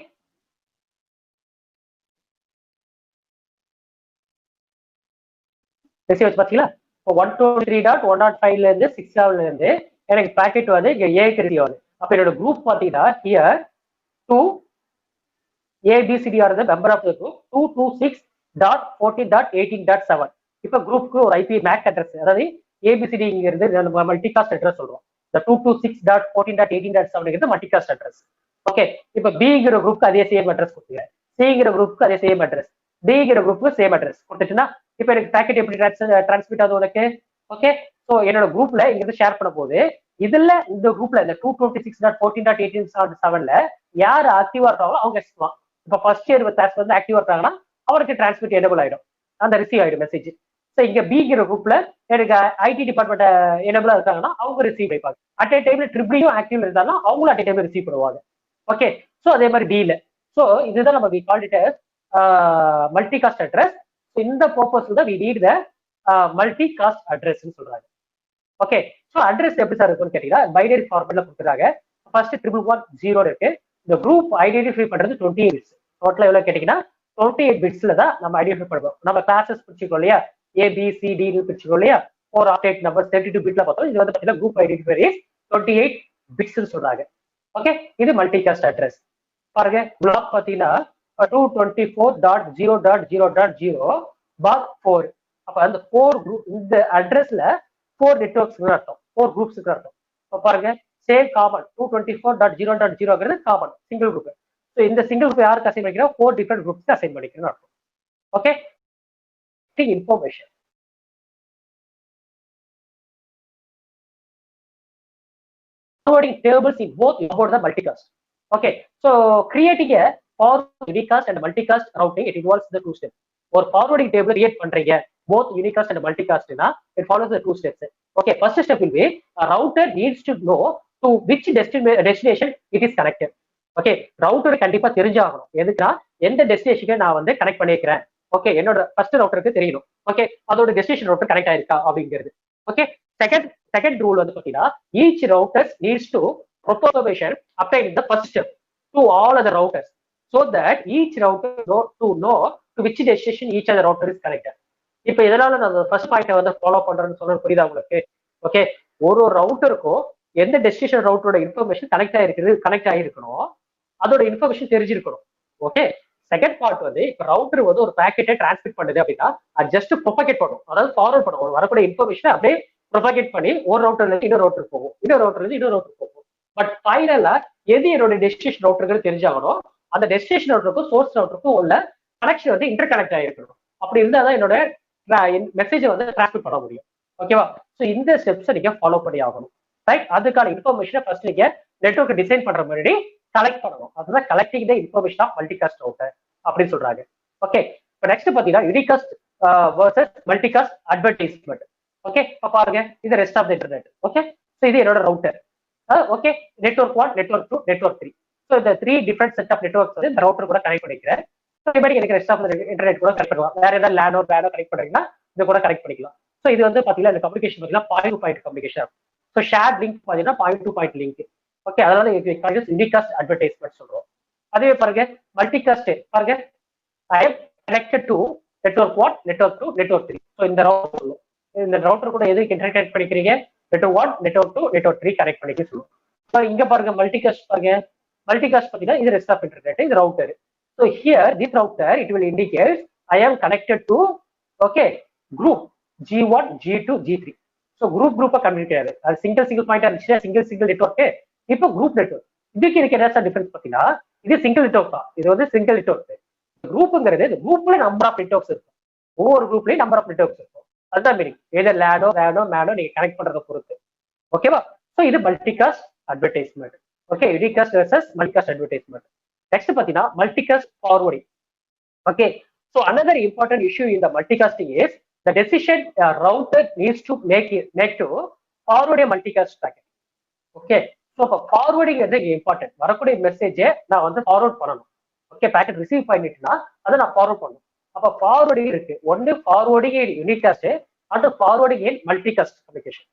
S1: ரிசீவ் வச்சு பாத்தீங்களா? இப்போ 123.105ல இருந்து 6 இருந்து எனக்கு பாக்கெட் வந்து இங்க ஏக்கு ரிசீவ் ஆகுது. அப்ப என்னோட குரூப் பாத்தீங்கன்னா here 2 ABCD are the member of the group 226.14.18.7. இப்ப குரூப்க்கு ஒரு ஐபி மேக் அட்ரஸ், அதாவது ஏபிசிடி இருந்து நம்ம மல்டிகாஸ்ட் அட்ரஸ் சொல்றோம். இந்த 226.14.18.7 மல்டிகாஸ்ட் அட்ரஸ். ஓகே, இப்ப பிங்கிற குரூப்க்கு அதே சேம் அட்ரஸ் கொடுத்துங்க, சிங்கிற குரூப்க்கு அதே சேம் அட்ரஸ், டிங்கிற குரூப்க்கு சேம் அட்ரஸ் கொடுத்துச்சுன்னா இப்ப எனக்கு பேக்கெட் எப்படி டிரான்ஸ்மிட் ஆகுது உனக்கு? ஓகே, ஸோ என்னோட குரூப்ல இங்க இருந்து ஷேர் பண்ண போது இதுல இந்த குரூப்ல இந்த 226.14.18.7ல யார் ஆக்டிவா இருக்காங்களோ அவங்க எடுத்துக்கலாம். இப்ப ஃபர்ஸ்ட் இயர் கிளாஸ் வந்து ஆக்டிவா இருக்காங்கன்னா அவருக்கு டிரான்ஸ்மிட் எனேபிள் ஆயிடும், அந்த ரிசீவ் ஆயிடும் மெசேஜ். ஸோ இங்க பிங்கிற குரூப்ல எனக்கு ஐடி டிபார்ட்மெண்ட் எனேபிளா இருக்காங்கன்னா அவங்க ரிசீவ் பண்ணிப்பாங்க. அட் ஏ டைம்ல ட்ரிபிளியும் ஆக்டிவ் இருந்தாலும் அவங்களும் அட் ஏ டைம்ல ரிசீவ் பண்ணுவாங்க. ஓகே, ஸோ அதே மாதிரி டில. ஸோ இதுதான் நம்ம we called it multicast address. இந்த பர்பஸ் தான் we need the multicast address சொல்றாங்க. ஓகே, ஸோ அட்ரஸ் எப்படி சார் இருக்குன்னு கேட்டீங்கன்னா பைனரி ஃபார்மேட்ல கொடுக்குறாங்க. ஃபர்ஸ்ட் 111 இருக்கு. இந்த குரூப் ஐடென்டிஃபை பண்றது 28 பிட்ஸ். டோட்டலா எவ்வளவு கேட்டீங்கன்னா 28 பிட்ஸ்ல தான் நம்ம ஐடென்டிஃபை பண்ணுவோம். நம்ம கிளாஸஸ் பிரிச்சுக்கோ இல்லையா, ஏபிசிடி பிரிச்சுக்கோ இல்லையா, 4 ஆப்டேட் நம்பர் 32 பிட்ல பார்த்தோம். இது வந்து பார்த்தீங்கன்னா குரூப் ஐடென்டிஃபை 28 பிட்ஸ் சொல்றாங்க. ஓகே, இது மல்டிகாஸ்ட் அட்ரஸ். பாருங்க, பிளாக் பார்த்தீங்கன்னா 224.0.0.0/4. அப்ப அந்த 4 குரூப், இந்த அட்ரஸ்ல 4 நெட்வொர்க்ஸ் அர்த்தம், 4 குரூப்ஸ் அர்த்தம். இப்ப பாருங்க, சேம் காமன் 224.0.0ங்கிறது காமன் சிங்கிள் குரூப். ஸோ இந்த சிங்கிள் குரூப் யாருக்கு அசைன் பண்ணிக்கிறோம்? 4 டிஃபரெண்ட் குரூப்ஸ்க்கு அசைன் பண்ணிக்கிறோம் அர்த்தம். Okay, information forwarding tables in both about the multicast. Okay, so creating a forward unicast and multicast routing, it involves the 2 steps. ஒரு forwarding table create பண்றீங்க both unicast and multicast னா it follows the 2 steps. Okay, first step will be a router needs to know to which destination it is connected. Okay, router கண்டிப்பா தெரிஞ்சாகணும். எதுக்குன்னா எந்த டெஸ்டினேஷனுக்கு நான் வந்து connect பண்ணிக்கிறேன். Okay, என்னோட first ரவுட்டருக்கு தெரியணும். ஓகே, அதோட டெஸ்டினேஷன் ரவுட்டர் கனெக்ட் ஆயிருக்கா அப்படிங்கிறது. ஓகே, செகண்ட் ரூல் வந்து பாத்தீங்கன்னா each router needs to propagation applied in the first step to all other routers so that each router know to which destination each other router is connected. இப்ப இதனால நான் first point வந்து follow பண்றேன்னு சொன்ன புரியுதா உங்களுக்கு? ஓகே, ஒரு ரவுட்டருக்கும் எந்த டெஸ்டினேஷன் ரவுட்டரோட இன்ஃபர்மேஷன் கனெக்ட் ஆயிருக்கணும், அதோட இன்ஃபர்மேஷன் தெரிஞ்சிருக்கணும். ஓகே, செகண்ட் பார்ட் வந்து இப்ப ரவுட்டர் வந்து ஒரு பேக்கெட்டை டிரான்ஸ்மிட் பண்ணுது அப்படின்னா அது ஜஸ்ட் ப்ரொபகேட் பண்ணும், அதாவது ஃபார்வர்ட் பண்ணும். ஒரு வரக்கூடிய இன்ஃபர்மேஷன் அப்படியே ப்ரொபகேட் பண்ணி ஒரு ரவுட்டர்ல இருந்து இன்னொரு ரவுட்டர் போகும், இன்னொரு ரவுட்டர்ல இருந்து இன்னொரு ரவுட்டர் போகும். பட் ஃபைனலா எது என்னோட டெஸ்டினேஷன் ரவுட்டர்கள் தெரிஞ்சாகணும், அந்த டெஸ்டினேஷன் ரவுட்டருக்கும் சோர்ஸ் ரவுட்டருக்கும் உள்ள கனெக்ஷன் வந்து இன்டர் கனெக்ட் ஆயிருக்கணும். அப்படி இருந்தா தான் என்னோட மெசேஜை வந்து டிரான்ஸ்மிட் பண்ண முடியும். ஓகேவா? ஸோ இந்த ஸ்டெப்ஸை நீங்க ஃபாலோ பண்ணி ஆகணும். ரைட், அதுக்கான இன்ஃபர்மேஷனை ஃபர்ஸ்ட் நீங்க நெட்வொர்க் டிசைன் பண்ற முன்னாடி கலெக்ட் பண்ணணும். அதுதான் collecting the information of multicast router அப்படின்னு சொல்றாங்க. ஓகே, இப்போ நெக்ஸ்ட் பாத்தீங்கன்னா unicast versus multicast advertisement. Okay, இப்போ பாருங்க, இது rest of the internet. Okay, so இது என்னோட router. Okay, network 1, network 2, network 3. So இந்த 3 டிஃபரெண்ட் செட் ஆஃப் நெட்வொர்க்ஸ் வந்து இந்த ரவுட்டர் கூட கனெக்ட் பண்ணிக்கிறேன். இதே மாதிரி எனக்கு ரெஸ்ட் ஆஃப் இன்டர்நெட் கூட கனெக்ட் பண்ணலாம். வேற ஏதாவது லேனோ கனெக்ட் பண்றீங்கன்னா இதை கூட கனெக்ட் பண்ணிக்கலாம். ஸோ இது வந்து பாத்தீங்கன்னா இந்த கம்யூனிகேஷன் பாத்தீங்கன்னா point to point communication. So share link பாத்தீங்கன்னா point to point link. Okay, அதனால யூனிகாஸ்ட் அட்வர்டைஸ்மெண்ட் சொல்றோம். அதுவே பாருங்க மல்டிகாஸ்ட் பாருங்க I am connected to network 1, network 2, network 3. So இந்த ரவுட்டர் கூட எதுக்கு இன்டர்கனெக்ட் பண்ணிக்கிறீங்க, network 1, network 2, network 3 கனெக்ட் பண்ணிக்க சொல்லுவோம். ஸோ இங்க பாருங்க மல்டிகாஸ்ட் பாருங்க, மல்டிகாஸ்ட் பார்த்தீங்கன்னா இது ரெஸ்ட் ஆஃப் இன்டர்நெட், இது router. So here this router it will indicate I am connected to okay group G1, G2, G3. So குரூப்பா கம்யூனிகேட், அது சிங்கிள் பாயிண்ட் இருந்துச்சு, சிங்கிள் நெட்வொர்க். இப்போ குரூப் நெட்வொர்க் இதுக்கு எனக்கு என்ன டிஃபரன்ஸ் பார்த்தீங்கன்னா, இது சிங்கிள் நெட்வொர்க் தான், இது வந்து சிங்கிள் நெட்வொர்க். குரூப்ங்கிறது இந்த குரூப்ல நம்பர் ஆஃப் நெட்வொர்க்ஸ் இருக்கும், ஒவ்வொரு குரூப்லயும் நம்பர் ஆஃப் நெட்வொர்க்ஸ் இருக்கும். அதுதான் மீனிங், ஏதோ லேடோ மேனோ நீங்க கனெக்ட் பண்றத பொறுத்து. ஓகேவா? ஸோ இது multicast advertisement. Okay, unicast versus multicast advertisement. Next பாத்தீங்கன்னா multicast forwarding. Okay, so another important issue இந்த multicasting is the decision router needs to make to forward a multicast packet. Okay, so இப்போ forwarding இங்க important. வரக்கூடிய மெசேஜை நான் வந்து forward பண்ணணும். Okay, packet receive பண்ணிட்டுனா அதை நான் ஃபார்வர்ட் பண்ணணும். அப்ப ஃபார்வர்டிங் இருக்கு, ஒன்னு forwarding in unicast and forwarding in multicast communication.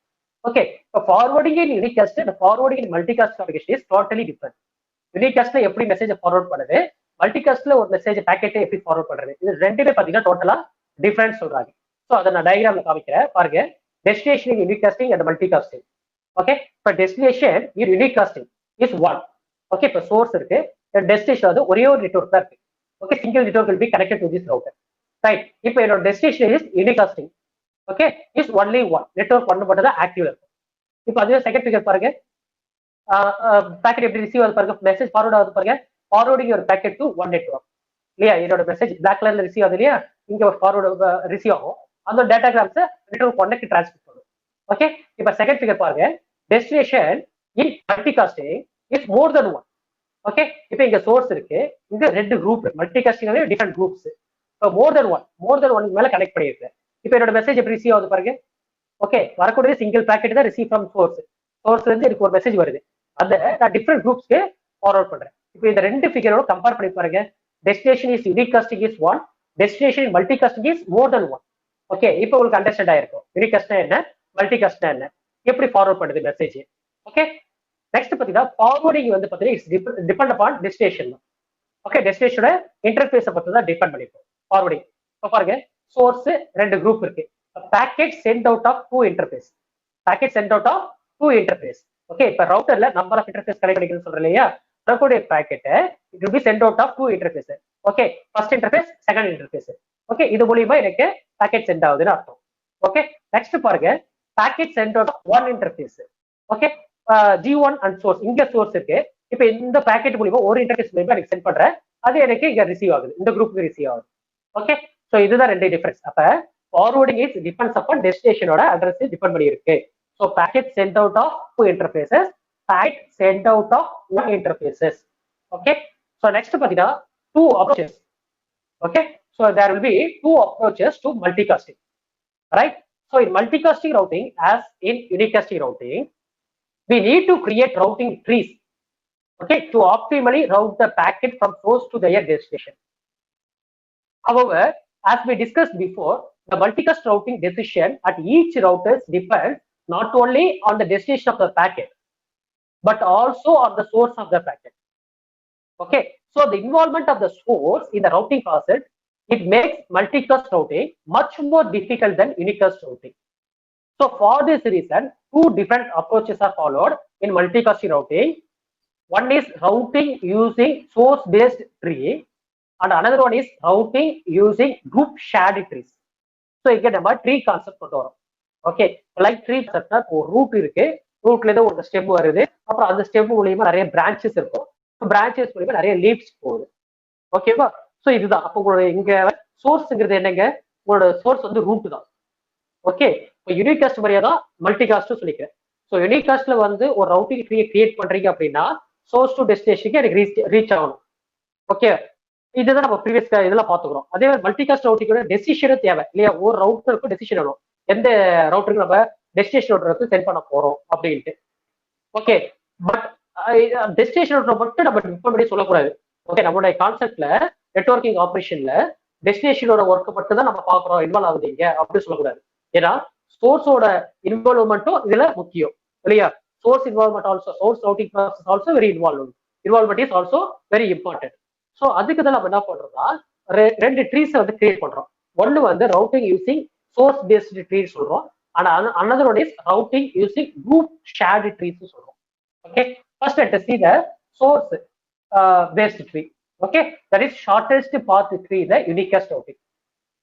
S1: Okay, இப்போ forwarding in unicast and forwarding in multicast communication is totally different. யூனிகாஸ்ட்ல எப்படி மெசேஜ் ஃபார்வர்ட் பண்ணுது, மல்டிகாஸ்ட்ல ஒரு மெசேஜ் பேக்கெட்டை எப்படி ஃபார்வர்ட் பண்றது, இது ரெண்டுமே பாத்தீங்கன்னா டோட்டலா டிஃபரெண்ட் சொல்றாங்க. ஸோ அதை நான் டயக்ராம்ல காமிக்கிறேன் பாருங்க. Destination unicasting and multicasting. Okay, இப்போ destination unicasting is one. Okay, இப்போ சோர்ஸ் இருக்கு, டெஸ்டினேஷன் வந்து ஒரே ஒரு நெட்வொர்க் தான் இருக்கு. Okay, single network will be connected to this router. Right, இப்போ என்னோட destination is unicasting. Okay, is only one network, ஒன்னு மட்டும் தான் ஆக்டிவ் இருக்கும். இப்போ அதுவே செகண்ட் ஃபிகர் பாருங்க, பேக்கெட் எப்படி ரிசீவ் ஆகுது பாருங்க, மெசேஜ் ஃபார்வர்ட் ஆகுது பாருங்க, ஃபார்வர்டிங் ஒரு பேக்கெட் டு ஒன் நெட்வொர்க் இல்லையா. என்னோட மெசேஜ் பிளாக் கலர்ல ரிசீவ் ஆகுது இல்லையா, இங்க ஒரு ஃபார்வர்டு ரிசீவ் ஆகும், அந்த டேட்டாகிராம்ஸ் நெட்வொர்க் ஒன்னுக்கு டிரான்ஸ்மிட் பண்ணும். ஓகே, இப்போ செகண்ட் ஃபிகர் பாருங்க, destination in multicasting is more than one. Okay, இப்போ இங்க சோர்ஸ் இருக்கு, இங்க ரெண்டு குரூப், மல்டிகாஸ்டிங் டிஃபரெண்ட் குரூப்ஸ். இப்போ மோர் தென் ஒன் மேல கனெக்ட் பண்ணிருக்கு. இப்போ என்னோட மெசேஜ் எப்படி ரிசீவ் ஆகுது பாருங்க. ஓகே, வரக்கூடிய சிங்கிள் பேக்கெட் தான் ரிசீவ் ஃப்ரம் சோர்ஸ்ல இருந்து எனக்கு ஒரு மெசேஜ் வருது, அந்த நான் டிஃபரெண்ட் குரூப்ஸ்க்கு ஃபார்வர்ட் பண்றேன். இப்போ இந்த ரெண்டு ஃபிகரோட கம்பேர் பண்ணி பாருங்க. Destination is unicasting is one, destination multicasting is more than one. Okay, இப்போ உங்களுக்கு அண்டர்ஸ்டாண்ட் ஆயிருக்கும் யூனிகாஸ்ட்னா என்ன, மல்டிகாஸ்ட்னா என்ன, எப்படி ஃபார்வர்ட் பண்ணுது மெசேஜ். ஓகே, நெக்ஸ்ட் பாத்தீங்கன்னா ஃபார்வர்டிங் வந்து பாத்தீங்கன்னா டிபெண்ட் அப்பான் டெஸ்டினேஷன். ஓகே, டெஸ்டினேஷனோட இன்டர்ஃபேஸை பத்தி தான் டிபெண்ட் பண்ணிருக்கும் ஃபார்வர்டிங். இப்போ பாருங்க, சோர்ஸ் ரெண்டு குரூப் இருக்கு, packet sent out of two interface, packet sent out of two interface. Okay, இப்போ ரவுட்டர்ல நம்பர் ஆஃப் இன்டர்ஃபேஸ் கனெக்ட் பண்ணிக்கணும்னு சொல்றேன் இல்லையா, வரக்கூடிய பேக்கெட்டை it will be sent out of two interface. Okay, first interface, second interface. Okay, இது மூலியமா எனக்கு பேக்கெட் சென்ட் ஆகுதுன்னு அர்த்தம். ஓகே, நெக்ஸ்ட் பாருங்க, packet sent out of one interface. Okay, G1 and source, இங்க சோர்ஸ் இருக்கு, இப்போ இந்த பேக்கெட் மூலியமா ஒரு இன்டர்ஃபேஸ் மூலியமா எனக்கு சென்ட் பண்றேன், அது எனக்கு இங்க ரிசீவ் ஆகுது, இந்த குரூப்புக்கு ரிசீவ் ஆகுது. ஓகே, ஸோ இதுதான் ரெண்டு டிஃபரன்ஸ். அப்ப ஃபார்வர்டிங் இஸ் டிபெண்ட்ஸ் அப்பான் டெஸ்டினேஷனோட அட்ரஸ் டிபெண்ட் பண்ணி இருக்கு. So packet sent out of two interfaces, packet sent out of one interfaces. Okay, so next பாத்தீங்கன்னா two approaches. Okay, so there will be two approaches to multicasting, right? So in multicasting routing, as in unicasting routing, we need to create routing trees, okay, to optimally route the packet from source to their destination. However, as we discussed before, the multicast routing decision at each router depends not only on the destination of the packet, but also on the source of the packet. Okay, so the involvement of the source in the routing process, it makes multicast routing much more difficult than unicast routing. So for this reason, two different approaches are followed in multicasting routing. One is routing using source-based tree, and another one is routing using group shared trees. So இங்க நம்ம tree concept கொண்டு வரோம். Okay, like tree கான்செப்ட்னா ஒரு root இருக்கு, ரூட்ல இருந்து ஒரு step வருது, அப்புறம் அந்த ஸ்டெப் மூலியமா நிறைய பிரான்ச்சஸ் இருக்கும், பிரான்ச்சஸ் மூலியமா நிறைய லீவ்ஸ் போகுது. ஓகேவா? ஸோ இதுதான். அப்போ உங்களோட இங்க சோர்ஸ்ங்கிறது என்னங்க, உங்களோட சோர்ஸ் வந்து ரூட் தான். ஓகே, இப்போ யூனிகாஸ்ட் மாதிரியா தான் மல்டிகாஸ்ட்டும் சொல்லிக்கிறேன். ஸோ யூனிகாஸ்ட்ல வந்து ஒரு ரவுட்டிங் ட்ரீ கிரியேட் பண்றீங்க அப்படின்னா சோர்ஸ் டு டெஸ்டினேஷனுக்கு எனக்கு ரீச் ஆகணும். ஓகே, இதுதான் நம்ம ப்ரீவியஸ் இதெல்லாம் பார்த்துக்கிறோம். அதே மாதிரி மல்டிகாஸ்ட் ரவுட்டிங்கோட டெசிஷனும் தேவை இல்லையா, ஒரு ரவுட்டருக்கும் டெசிஷன் வேணும், எந்த ரவுட்டருக்கு நம்ம டெஸ்டினேஷன் ரவுட்டருக்கு சென்ட் பண்ண போறோம் அப்படின்ட்டு. ஓகே, பட் டெஸ்டினேஷன் ரவுட்டர் மட்டும் நம்ம டிஃபைன் பண்ணி சொல்லக்கூடாது. ஓகே, நம்மளுடைய கான்செப்ட்ல நெட்வொர்க்கிங் ஆப்ரேஷன்ல டெஸ்டினேஷனோட ஒர்க் மட்டும் தான் நம்ம பாக்குறோம், இன்வால்வ் ஆகுதுங்க அப்படின்னு சொல்லக்கூடாது. ஏன்னா சோர்ஸோட இன்வால்வ்மெண்ட்டும் இதுல முக்கியம் இல்லையா. Source involvement also, source routing process also very involve. involvement is also very important. So அதுக்கு தான் நம்ம என்ன பண்றோம்னா ரெண்டு ட்ரீஸ் வந்து கிரியேட் பண்றோம். ஒன்னு வந்து routing using source based tree சொல்றோம், and another one is routing using group shared trees சொல்றோம். Okay, first let us see the source based tree. Okay, that is shortest path tree, the uniquest routing.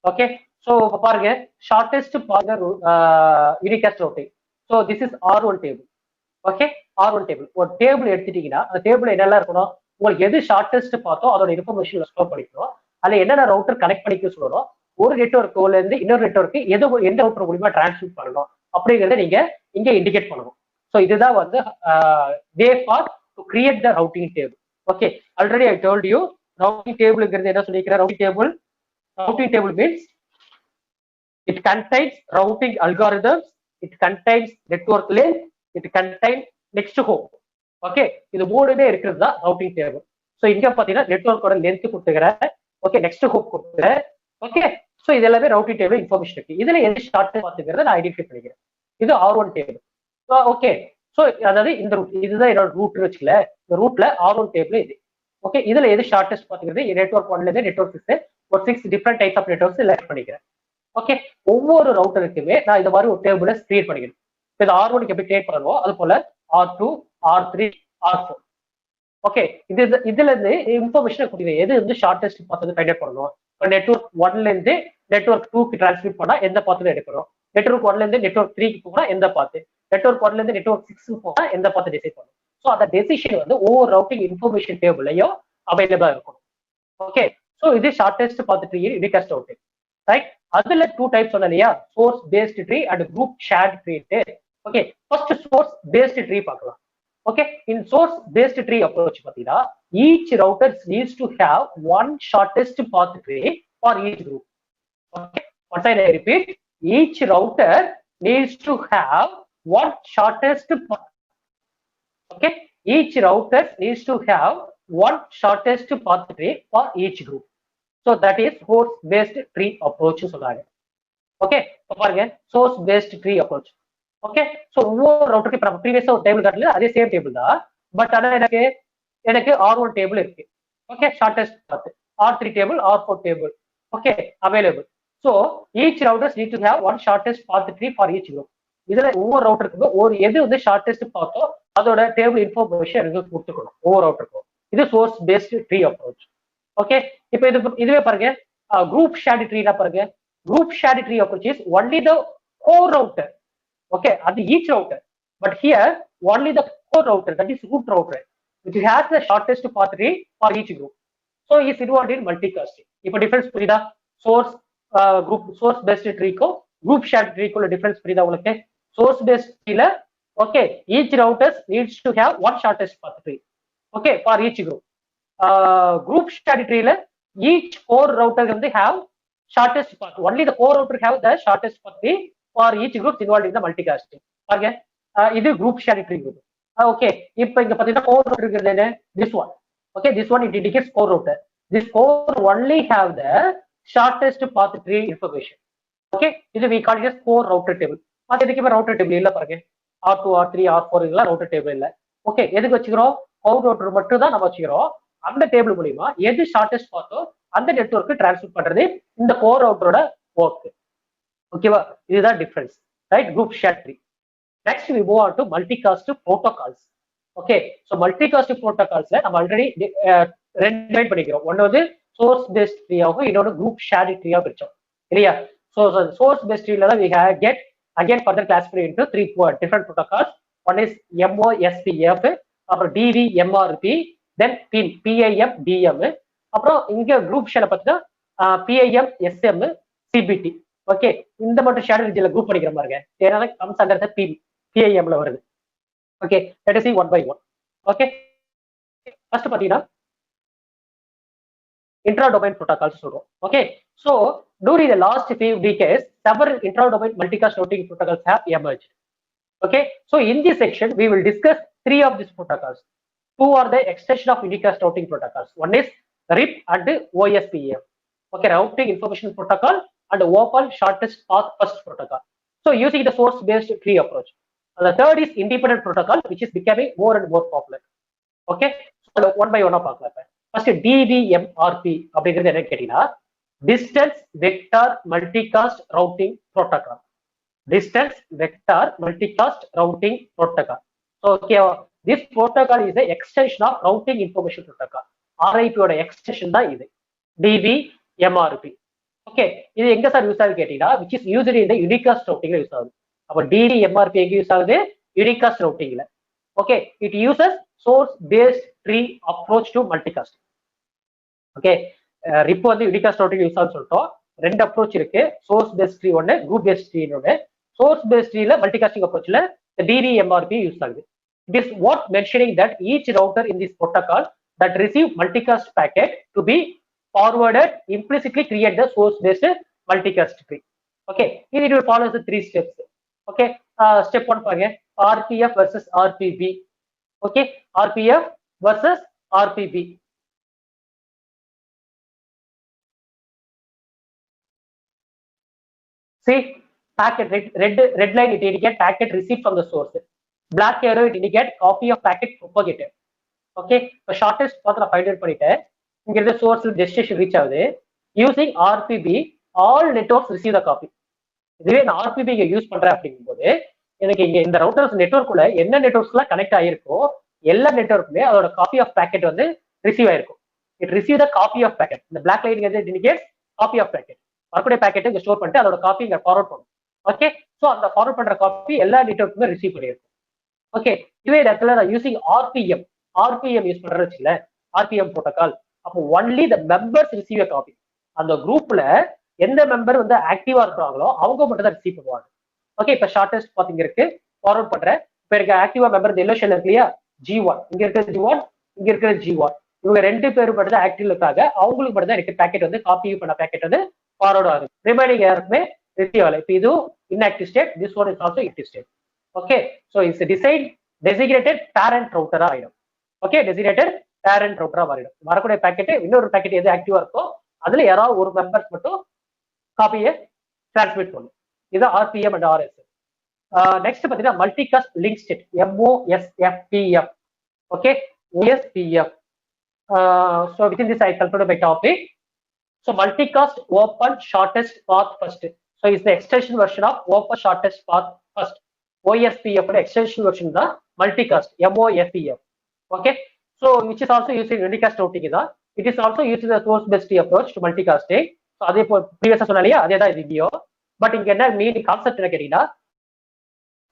S1: Okay, so பாருங்க shortest path uniquest routing. So this is R1 table. Okay, R1 table ஒரு table எடுத்துட்டீங்கன்னா அந்த table என்னெல்லாம் இருக்கணும், உங்களுக்கு எது shortest பார்த்தோ அதோட இன்ஃபர்மேஷன் ஸ்டோர் பண்ணிக்கணும். அதுல என்னென்ன ரவுட்டர் கனெக்ட் பண்ணிக்க சொல்லணும், ஒரு நெட்வொர்க்ல இருந்து இன்னொரு நெட்வொர்க்கு எந்த ரவுட்டர் மூலியமா டிரான்ஸ்மிட் பண்ணணும் அப்படிங்கறத நீங்க இங்க இண்டிகேட் பண்ணணும். ஸோ இதுதான் வந்து way for to create the routing table. Okay, already I told you routing டேபிள்ங்கிறது என்ன சொல்லிக்கிறேன். Routing table means it contains routing algorithms, it contains network length, it contains next hop. Okay, இது மூணுமே இருக்கிறது தான் ரவுட்டிங் டேபிள். ஸோ இங்க பாத்தீங்கன்னா நெட்வொர்க்கோட length கொடுத்துக்கிறேன், ஓகே, நெக்ஸ்ட் ஹோப் கொடுத்துக்கிறேன். ஓகே, ஸோ இது எல்லாமே ரவுட்டிங் டேபிள் இன்ஃபர்மேஷன் இருக்கு. இதுல எது ஷார்ட் பாத்துக்கிறத நான் ஐடென்டிஃபை பண்ணிக்கிறேன். இது R1 டேபிள். ஓகே, ஸோ அதாவது இந்த ரூட் இதுதான் என்னோட ரூட் வச்சுக்கல, இந்த ரூட்ல R1 டேபிள் இது. ஓகே, இதுல எது ஷார்டஸ்ட் பாத்துக்கிறது நெட்வொர்க் 1ல இருந்து நெட்வொர்க் 6 ஒரு 6 different types of networks select பண்ணிக்கிறேன். ஓகே, ஒவ்வொரு ரவுட்டருக்குமே நான் இந்த மாதிரி ஒரு டேபிளை கிரியேட் பண்ணிக்கிறேன். இது R1 எப்படி கிரியேட் பண்ணுவோம் அது போல R2, R3, R4. ஓகே, இதுல இருந்து இன்ஃபர்மேஷன் கொடுக்குது எது வந்து ஷார்டஸ்ட் பாத்து ஃபைண்ட் அவுட் பண்ணணும். இப்போ நெட்வொர்க் 1ல இருந்து நெட்வொர்க் 2க்கு டிரான்ஸ்மிட் பண்ணா எந்த பாத்துல எடுக்கணும், நெட்வொர்க் 1ல இருந்து நெட்வொர்க் 3க்கு போனா எந்த பாத்து, நெட்வொர்க் 1ல இருந்து நெட்வொர்க் 6க்கு போனா எந்த பாத்து டிசைட் பண்ணணும். ஸோ அந்த டெசிஷன் வந்து ஒவ்வொரு ரவுட்டிங் இன்ஃபர்மேஷன் டேபிளையும் அவைலபிளா இருக்கும். ஓகே, ஸோ இது shortest path tree unicast routing, right. அதுல 2 டைப்ஸ் சொன்னேன் இல்லையா, source based tree and group shared tree. Okay, first source based tree பார்க்கலாம். Okay, in source based tree approach பார்த்தீங்கன்னா each router needs to have one shortest path tree for each group. Okay, once I repeat, each router needs to have one shortest path. Okay, each router needs to have one shortest path tree for each group. So that is source based tree approach சொல்றாங்க. Okay, பாருங்க source based tree approach. Okay, so ஒவ்வொரு ரவுட்டருக்கு இப்ப நம்ம ப்ரீவியஸா ஒரு table காட்டல, அதே same table தான். But ஆனா எனக்கு R1 டேபிள் இருக்கு. Okay, shortest path, R3 table, R4 table okay available. So each routers need to have one shortest path tree for each group. இதுல ஒவ்வொரு ரவுட்டருக்கு ஒரு எது வந்து ஷார்டஸ்ட் பாத்தோ அதோட டேபிள் இன்ஃபர்மேஷன் எனக்கு கொடுத்துக்கணும் ஒவ்வொரு ரவுட்டருக்கும். இது source based tree approach. Okay, இப்போ இதுவே பாருங்க குரூப் ஷேர்ட் ட்ரீனா பாருங்க. Group shared tree approach is only the core router. Okay, at the each router, but here only the core router, that is root router, which has the shortest path tree for each group. So is involved in multicasting. If a difference புரியுதா, source group source based tree ko group shared tree ko difference புரியுதா உங்களுக்கு? Source based tree la okay, each router needs to have one shortest path tree, okay, for each group. Group shared tree la each core router வந்து have shortest path, only the core router have the shortest path tree for each group involved in the multicasting. பாருங்க இது group shared tree group. Okay, இப்போ இங்க பாத்தீங்கன்னா core router இருக்குது என்ன, this one. Okay, this one it indicates core router. This core only have the shortest path tree information. Okay, இது we call it as core router table. அது எதுக்கு இப்ப router table இல்ல பாருங்க, R2, R3, R4 இதெல்லாம் router table இல்ல. Okay, எதுக்கு வச்சுக்கிறோம், core router மட்டும் தான் நம்ம வச்சுக்கிறோம். அந்த டேபிள் மூலமா எது ஷார்டஸ்ட் பாத்தோ அந்த நெட்வொர்க்கு டிரான்ஸ்மிட் பண்றது இந்த core routerோட ஒர்க். ஓகேவா, இதுதான் difference, right, group share tree. Next we move on to multicast protocols. Okay, so multicast புரோட்டோகால்ஸ்ல நம்ம ஆல்ரெடி ரெண்டு டிவைட் பண்ணிக்கிறோம். ஒன்னு வந்து சோர்ஸ் பேஸ்ட் ட்ரீயாகவும் இன்னொரு குரூப் ஷேர் ட்ரீயா பிரிச்சோம் இல்லையா. சோ சோர்ஸ் பேஸ்ட் ட்ரீல தான் we get again further classified into three different protocols. One is MOSPF, அப்புறம் DVMRP, then PIM DM, அப்புறம் இங்க குரூப் ஷேர் பார்த்தீங்கன்னா PIM SM CBT. ஓகே, இந்த மட்டும் ஷேடோ ரீஜன்ல குரூப் பண்ணிக்கிற பாருங்க, ஏன்னா கம்ஸ் அண்டர் தி PIM ல வருது. Okay, let us see one by one. Okay, first பாத்தீங்கன்னா intra domain protocols சொல்றோம். Okay, so during the last few decades several intra domain multicast routing protocols have emerged. Okay, so in this section we will discuss three of these protocols. Two are the extension of unicast routing protocols. One is RIP and OSPF. Okay, routing information protocol and open shortest path first protocol. So using the source based tree approach. And the third is independent protocol, which is becoming more and more popular. Okay, one by ஒன்னா பார்க்கலாம். First DVMRP அப்படிங்கிறது என்ன கேட்டீங்கன்னா, distance vector multicast routing protocol. Distance vector multicast routing protocol. Okay, this protocol is extension of routing information protocol. ஆர்ஐபியோட எக்ஸ்டென்ஷன் தான் இது டிவிஎம்ஆர்பி. Okay, இது எங்க சார் யூஸ் ஆகுது கேட்டீங்கன்னா, விச் இஸ் யூஸ்டு இந்த யூனிகாஸ்ட் ரவுட்டிங்ல யூஸ் ஆகுது. அப்போ டிவிஎம்ஆர்பி எங்க யூஸ் ஆகுது? யூனிகாஸ்ட் ரவுட்டிங்ல. Okay, it uses source based tree approach to multicast. Okay, இப்போ வந்து யூனிகாஸ்ட் ரவுட்டிங் யூஸ் ஆகுது சொல்லிட்டோம். ரெண்டு அப்ரோச் இருக்கு, சோர்ஸ் பேஸ்ட் ட்ரீ ஒன்னு, குரூப் பேஸ்ட் ட்ரீ ஒன்னு. சோர்ஸ் பேஸ்ட் ட்ரீல மல்டிகாஸ்டிங் அப்ரோச்ல டிவிஎம்ஆர்பி யூஸ் ஆகுது. It is what mentioning that each router in this protocol that receive multicast packet to be forwarded implicitly create the source based multicast tree. Okay, it will follow the 3 steps. Okay, step 1 பாருங்க, RPF versus RPB. Okay, RPF versus RPB. See, packet red line it indicate packet received from the source. Black arrow it indicate copy of packet propagated. Okay, இப்போ shortest பார்த்து நான் find out பண்ணிட்டேன். இங்க இருக்க source destination reach ஆகுது. Using RPB all networks receive the copy. இதுவே நான் RPP இங்க யூஸ் பண்றேன் அப்படிங்கும்போது எனக்கு இங்க இந்த ரவுட்டர்ஸ் நெட்வொர்க்குள்ள என்ன நெட்வொர்க்ஸ்லாம் கனெக்ட் ஆயிருக்கோ எல்லா நெட்வொர்க்குமே அதோட காப்பி ஆஃப் பேக்கெட் வந்து ரிசீவ் ஆயிருக்கும். It receive the copy of packet. இந்த black line indicates copy of packet. வரக்கூடிய பேக்கெட் இங்க ஸ்டோர் பண்ணிட்டு அதோட காப்பி இங்க ஃபார்வர்ட் பண்ணும். ஓகே, ஸோ அந்த ஃபார்வர்ட் பண்ற காப்பி எல்லா நெட்வொர்க்குமே ரிசீவ் பண்ணியிருக்கும். ஓகே, இதுவே இடத்துல நான் யூசிங் ஆர்பிஎம் யூஸ் பண்றது வச்சுல, ஆர்பிஎம் புரோட்டோகால். அப்போ only the members receive a copy. அந்த குரூப்ல எந்த மெம்பர் வந்து ஆக்டிவா இருக்கிறாங்களோ அவங்க மட்டும் தான் ரிசீவ் பண்ணுவாங்க. ஓகே, இப்ப ஷார்டஸ்ட் பாத்தீங்க இருக்கு, ஃபார்வர்ட் பண்றேன். இப்ப இருக்க ஆக்டிவா மெம்பர் இந்த எல்லோ ஷெல் இருக்கு இல்லையா, G1, இங்க இருக்கிற G1, இங்க இருக்கிற G1, இவங்க ரெண்டு பேரும் மட்டும் தான் ஆக்டிவ் இருக்காங்க. அவங்களுக்கு மட்டும் தான் எனக்கு பேக்கெட் வந்து காப்பி பண்ண பேக்கெட் வந்து ஃபார்வர்ட் ஆகுது. ரிமைனிங் யாருக்குமே ரிசீவ் ஆகல. இப்போ இது inactive state, this one is also active state. Okay, so it's design designated parent ரவுட்டரா ஆயிடும். ஓகே, டெசிக்னேட்டட் பேரண்ட் ரவுட்டரா மாறிடும். வரக்கூடிய பேக்கெட் இன்னொரு பேக்கெட் எது ஆக்டிவா இருக்கோ அதுல யாராவது ஒரு மெம்பர்ஸ் மட்டும் காப்பியை டிரான்ஸ்மிட் பண்ணும். இது ஆர்பிஎம் அண்ட் ஆர்எஸ். நெக்ஸ்ட் பாத்தீங்கன்னா multicast link state, MOSFPF. Okay, OSPF. So within this I concluded my topic. So multicast open shortest path first. So it's the extension version of open shortest path first. OSPF extension version the multicast, MOSPF. Okay, so which is also used in unicast routing. It is also used in the source based approach to multicasting. So அதே போல் ப்ரீவியஸா சொன்னாலியா அதே தான் video. But இங்க என்ன மீன் concept என்ன கேட்டீங்கன்னா,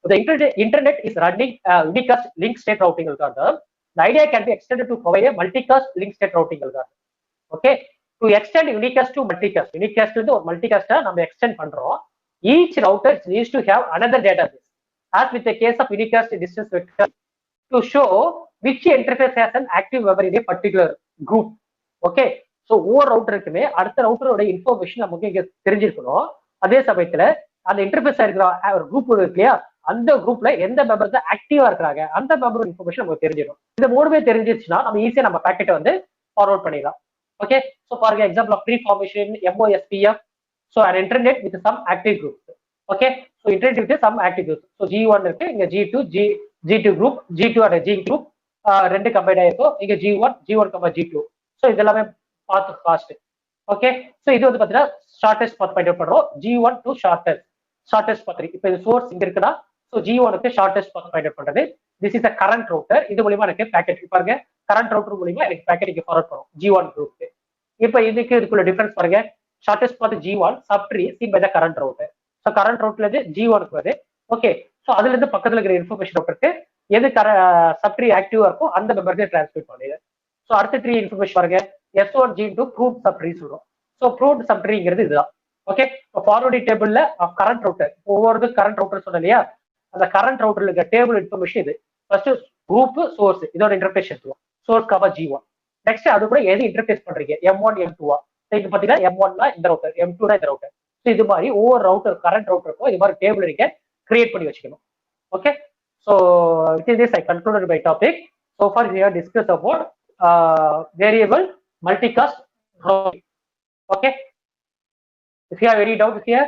S1: the internet is running unicast link state routing algorithm. The idea can be extended to provide a multicast link state routing algorithm. Okay, to extend unicast to multicast, unicast வந்து ஒரு multicast நம்ம extend பண்றோம். Each router needs to have another database, as with the case of unicast distance vector, to show which interface has an active memory in a particular group. Okay, so ஒவ்வொரு ரவுட்டருக்குமே அடுத்த ரவுட்டரோட information நமக்கு இங்க தெரிஞ்சிருக்கணும். அதே சமயத்துல அந்த interface இருக்கிற ஒரு குரூப் இருக்கு இல்லையா, அந்த குரூப்ல எந்த மெம்பர்ஸ் ஆக்டிவா இருக்கிறாங்க அந்த மெம்பர் இன்ஃபர்மேஷன் நமக்கு தெரிஞ்சிடும். இந்த மூணுமே தெரிஞ்சிருச்சுன்னா நம்ம ஈஸியா நம்ம பேக்கெட்டை வந்து ஃபார்வர்ட் பண்ணிடலாம். Okay, so for example of pre formation MOSPF. So an internet with some active groups. Okay, so internet with some active groups. So G1 இருக்கு, இங்க G2 group, G2 and G group ரெண்டு combine ஆயிருக்கும். இங்க G1, G2. So இதெல்லாமே பார்த்து fast. Okay, so இது வந்து பாத்தீங்கன்னா ஷார்டஸ்ட் பாத் ஃபைண்ட் அவுட் பண்றோம். G1 to ஷார்டஸ்ட் பாத். இப்போ இது சோர்ஸ் இங்க இருக்குன்னா, ஸோ G1க்கு ஷார்டஸ்ட் பாத் ஃபைண்ட் அவுட் பண்றது. This is a current router. இது மூலியமா எனக்கு பேக்கெட் பாருங்க, கரண்ட் ரவுட்டர் மூலியமா எனக்கு பேக்கெட் இங்க ஃபார்வர்ட் பண்ணும் G1 குரூப்க்கு. இப்போ இதுக்குள்ள டிஃபரன்ஸ் பாருங்க, shortest path G1 subtree seen by the current router. So current ரவுட்டர்ல இருந்து G1க்கு வருது. ஓகே, ஸோ அதுல இருந்து பக்கத்துல இருக்கிற இன்ஃபர்மேஷன் ரவுட்டருக்கு எது சப்ட்ரீ ஆக்டிவா இருக்கும் அந்த மெம்பருக்கு டிரான்ஸ்மிட் பண்ணுது. ஸோ அடுத்த த்ரீ இன்ஃபர்மேஷன் பாருங்க, S1 G2 ப்ரூவ் சப்ட்ரீ சொல்றோம். ஸோ ப்ரூவ் சப்ட்ரீங்கிறது இதுதான். ஓகே, இப்போ ஃபார்வர்டிங் டேபிள்ல கரண்ட் ரவுட்டர், ஒவ்வொரு கரண்ட் ரவுட்டர் சொன்ன இல்லையா, அந்த கரண்ட் ரவுட்டர்ல இருக்க டேபிள் இன்ஃபர்மேஷன் இது. ஃபர்ஸ்ட் குரூப் சோர்ஸ், இதோட இன்டர்ஃபேஸ் எடுத்துவோம். சோர்ஸ் காவா G1. நெக்ஸ்ட் அது கூட எது இன்டர்ஃபேஸ் பண்றீங்க, M1 M2. இது பாத்தீங்கன்னா M1 இந்த ரவுட்டர், M2 இந்த ரவுட்டர். ஸோ இது மாதிரி ஒவ்வொரு ரவுட்டர் கரண்ட் ரவுட்டருக்கும் இது மாதிரி டேபிள் நீங்க கிரியேட் பண்ணி வச்சுக்கணும். Okay, so with this I concluded my topic. So far we have discussed about variable multicast routing. Okay, if you have any doubt here.